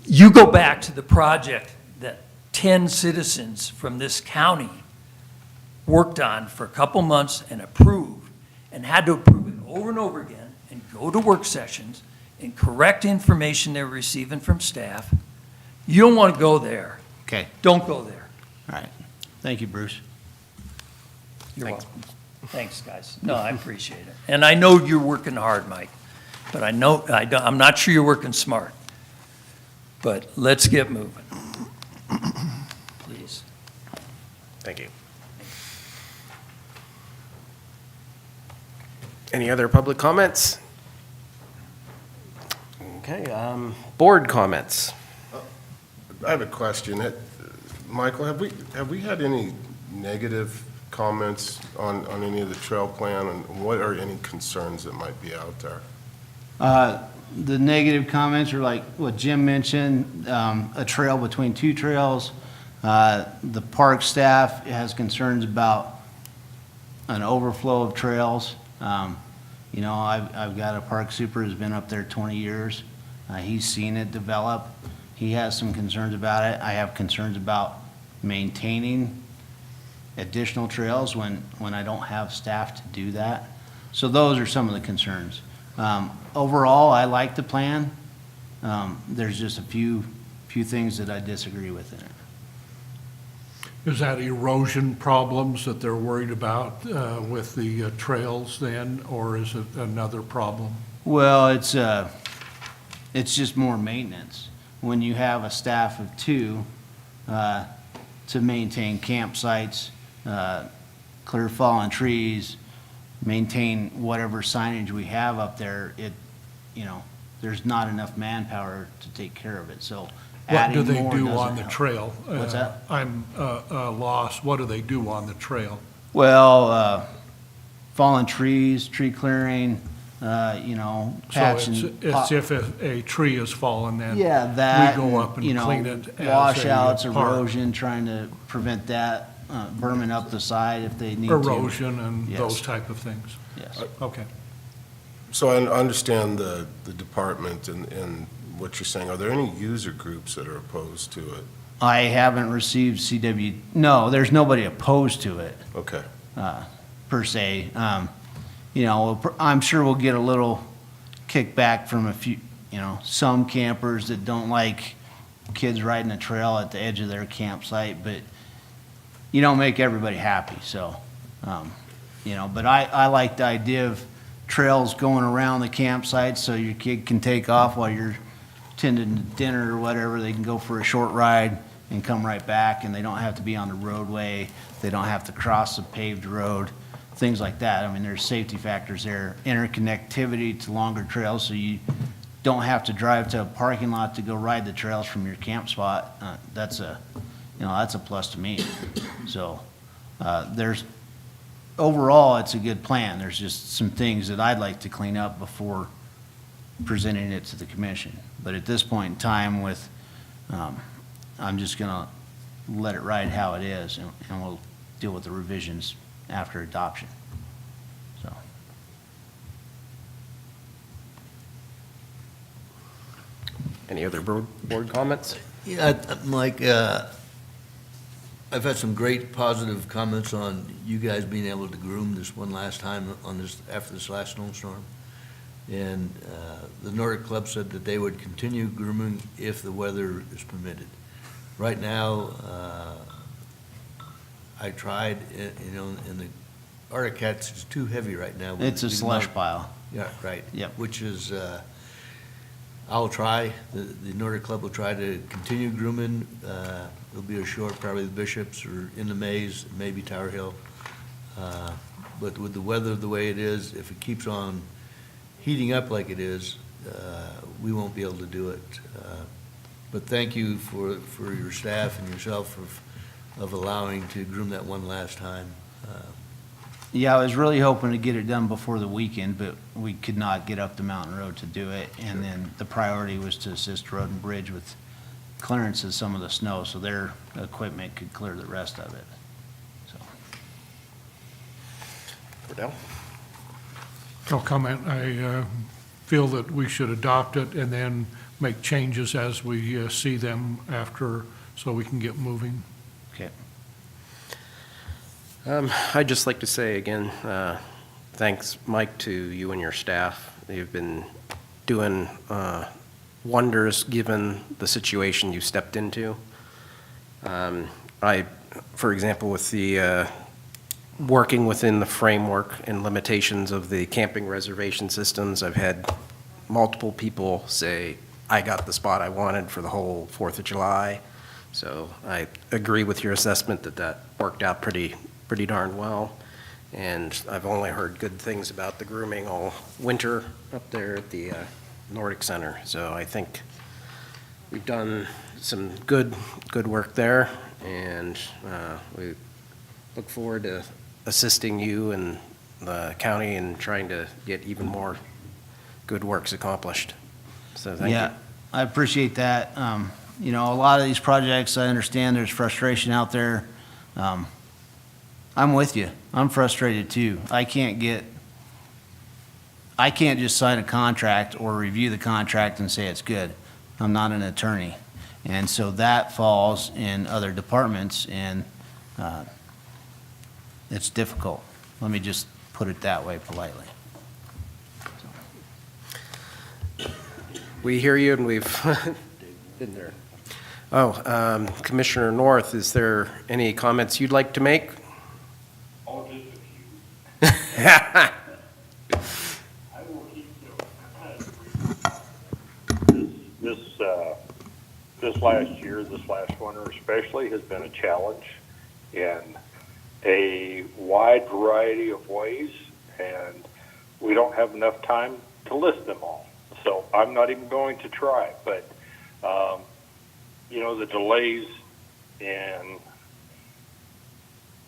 You go back to the project that 10 citizens from this county worked on for a couple months and approved, and had to approve it over and over again, and go to work sessions and correct information they were receiving from staff. You don't want to go there. Okay, Don't go there. all right. Thank you, Bruce. You're Thanks. welcome. Thanks, guys. No, I appreciate it. And I know you're working hard, Mike, but I'm not sure you're working smart. But let's get moving. Please. Thank you. Any other public comments? Okay, board comments. I have a question. Michael, have we had any negative comments on any of the trail plan, and what are any concerns that might be out there? The negative comments are like what Jim mentioned, a trail between two trails. The park staff has concerns about an overflow of trails. You know, I've got a park super who's been up there 20 years. He's seen it develop. He has some concerns about it. I have concerns about maintaining additional trails when I don't have staff to do that. So those are some of the concerns. Overall, I like the plan. There's just a few things that I disagree with in it. Is that erosion problems that they're worried about with the trails then, or is it another problem? Well, it's just more maintenance. When you have a staff of two, to maintain campsites, clear fallen trees, maintain whatever signage we have up there, there's not enough manpower to take care of it, so What adding do they more do doesn't on the help. trail? What's that? I'm lost. What do they do on the trail? Well, fallen trees, tree clearing, So patching. it's if a tree has fallen, then Yeah, that. we go up and you know, clean it as a Washouts, park. erosion, trying to prevent that, berming up the side if they need to. Erosion and Yes. those type of things. Yes. Okay. So I understand the department and what you're saying. Are there any user groups that are opposed to it? I haven't received no, there's nobody opposed to it, Okay. per se. I'm sure we'll get a little kickback from a few, some campers that don't like kids riding a trail at the edge of their campsite, but you don't make everybody happy, so, but I like the idea of trails going around the campsite so your kid can take off while you're tending to dinner or whatever. They can go for a short ride and come right back, and they don't have to be on the roadway. They don't have to cross a paved road, things like that. I mean, there's safety factors there, interconnectivity to longer trails, so you don't have to drive to a parking lot to go ride the trails from your camp spot. That's a plus to me. So, overall, it's a good plan. There's just some things that I'd like to clean up before presenting it to the commission. But at this point in time I'm just gonna let it ride how it is, and we'll deal with the revisions after adoption. So, Any other board comments? Yeah, Mike, I've had some great positive comments on you guys being able to groom this one last time after this last snowstorm. And the Nordic Club said that they would continue grooming if the weather is permitted. Right now, I tried, in the Arctic Cats is too heavy right now. It's a We slush mount- pile. Yeah, right. Yep. Which is, I'll try, the Nordic Club will try to continue grooming. It'll be a short, probably the Bishops or in the Maze, maybe Tower Hill. But with the weather the way it is, if it keeps on heating up like it is, we won't be able to do it. But thank you for your staff and yourself of allowing to groom that one last time. Yeah, I was really hoping to get it done before the weekend, but we could not get up the mountain road to do it. And then the priority was to assist Road and Bridge with clearance of some of the snow, so their equipment could clear the rest of it. So, Cordell? No comment. I feel that we should adopt it and then make changes as we see them after, so we can get moving. okay. I'd just like to say again, thanks, Mike, to you and your staff. You've been doing wonders given the situation you stepped into. For example, with the working within the framework and limitations of the camping reservation systems, I've had multiple people say, I got the spot I wanted for the whole 4th of July. So I agree with your assessment that that worked out pretty darn well. And I've only heard good things about the grooming all winter up there at the Nordic Center. So I think we've done some good work there, and we look forward to assisting you and the county in trying to get even more good works accomplished. So thank you. Yeah, I appreciate that. You know, a lot of these projects, I understand there's frustration out there. I'm with you. I'm frustrated too. I can't just sign a contract or review the contract and say it's good. I'm not an attorney. And so that falls in other departments, and it's difficult. Let me just put it that way politely. We hear you, and we've been there. Oh, Commissioner North, is there any comments you'd like to make? Oh, just a few. I will keep this last year, this last winter especially, has been a challenge in a wide variety of ways, and we don't have enough time to list them all. So I'm not even going to try, but, you know, the delays in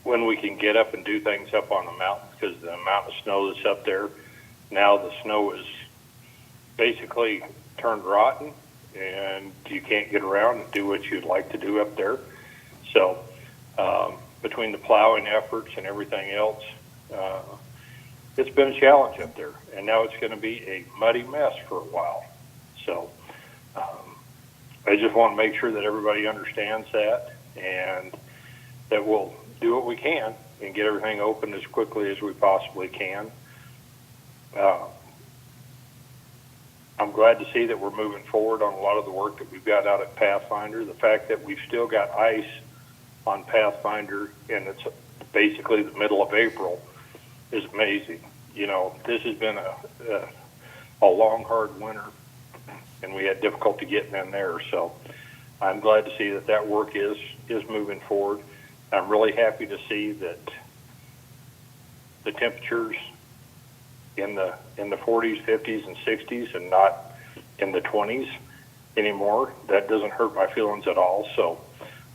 when we can get up and do things up on the mountain, because the amount of snow that's up there, now the snow is basically turned rotten, and you can't get around and do what you'd like to do up there. So between the plowing efforts and everything else, it's been a challenge up there, and now it's going to be a muddy mess for a while. So I just want to make sure that everybody understands that, and that we'll do what we can and get everything open as quickly as we possibly can. I'm glad to see that we're moving forward on a lot of the work that we've got out at Pathfinder. The fact that we've still got ice on Pathfinder, and it's basically the middle of April, is amazing. You know, this has been a long, hard winter, and we had difficulty getting in there. So I'm glad to see that that work is moving forward. I'm really happy to see that the temperatures in the 40s, 50s, and 60s, and not in the 20s anymore. That doesn't hurt my feelings at all. So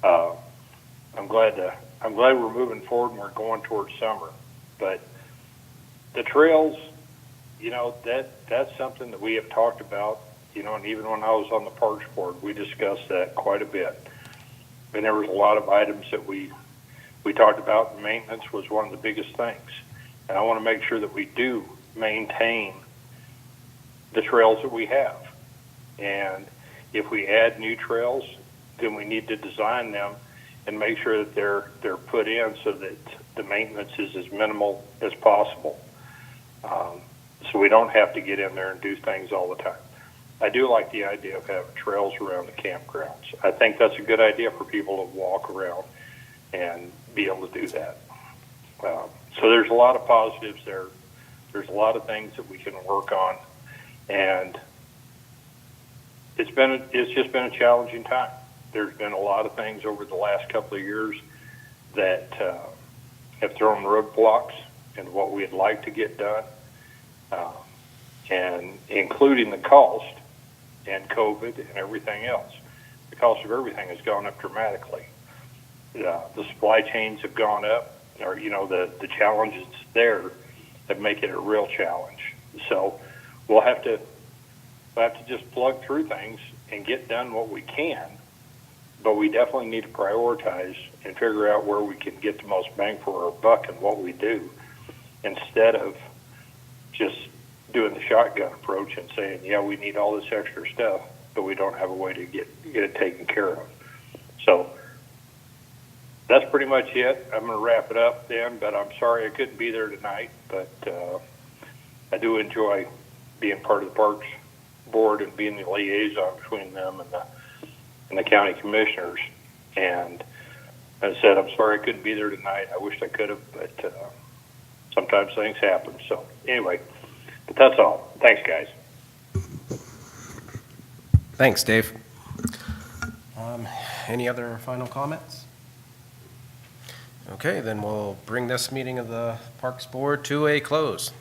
I'm glad we're moving forward and we're going towards summer. But the trails, you know, that's something that we have talked about, you know, and even when I was on the Parks Board, we discussed that quite a bit. And there was a lot of items that we talked about, and maintenance was one of the biggest things. And I want to make sure that we do maintain the trails that we have. And if we add new trails, then we need to design them and make sure that they're put in so that the maintenance is as minimal as possible. So we don't have to get in there and do things all the time. I do like the idea of having trails around the campgrounds. I think that's a good idea for people to walk around and be able to do that. So there's a lot of positives there. There's a lot of things that we can work on, and it's just been a challenging time. There's been a lot of things over the last couple of years that have thrown roadblocks in what we'd like to get done, and including the cost and COVID and everything else. The cost of everything has gone up dramatically. The supply chains have gone up, or, the challenges there that make it a real challenge. So we'll have to just plug through things and get done what we can, but we definitely need to prioritize and figure out where we can get the most bang for our buck in what we do, instead of just doing the shotgun approach and saying, yeah, we need all this extra stuff, but we don't have a way to get it taken care of. So that's pretty much it. I'm going to wrap it up then, but I'm sorry I couldn't be there tonight, but I do enjoy being part of the Parks Board and being the liaison between them and the county commissioners. And as I said, I'm sorry I couldn't be there tonight. I wished I could have, but sometimes things happen. So anyway, but that's all. Thanks, guys. Thanks, Dave. Any other final comments? Okay, then we'll bring this meeting of the Parks Board to a close.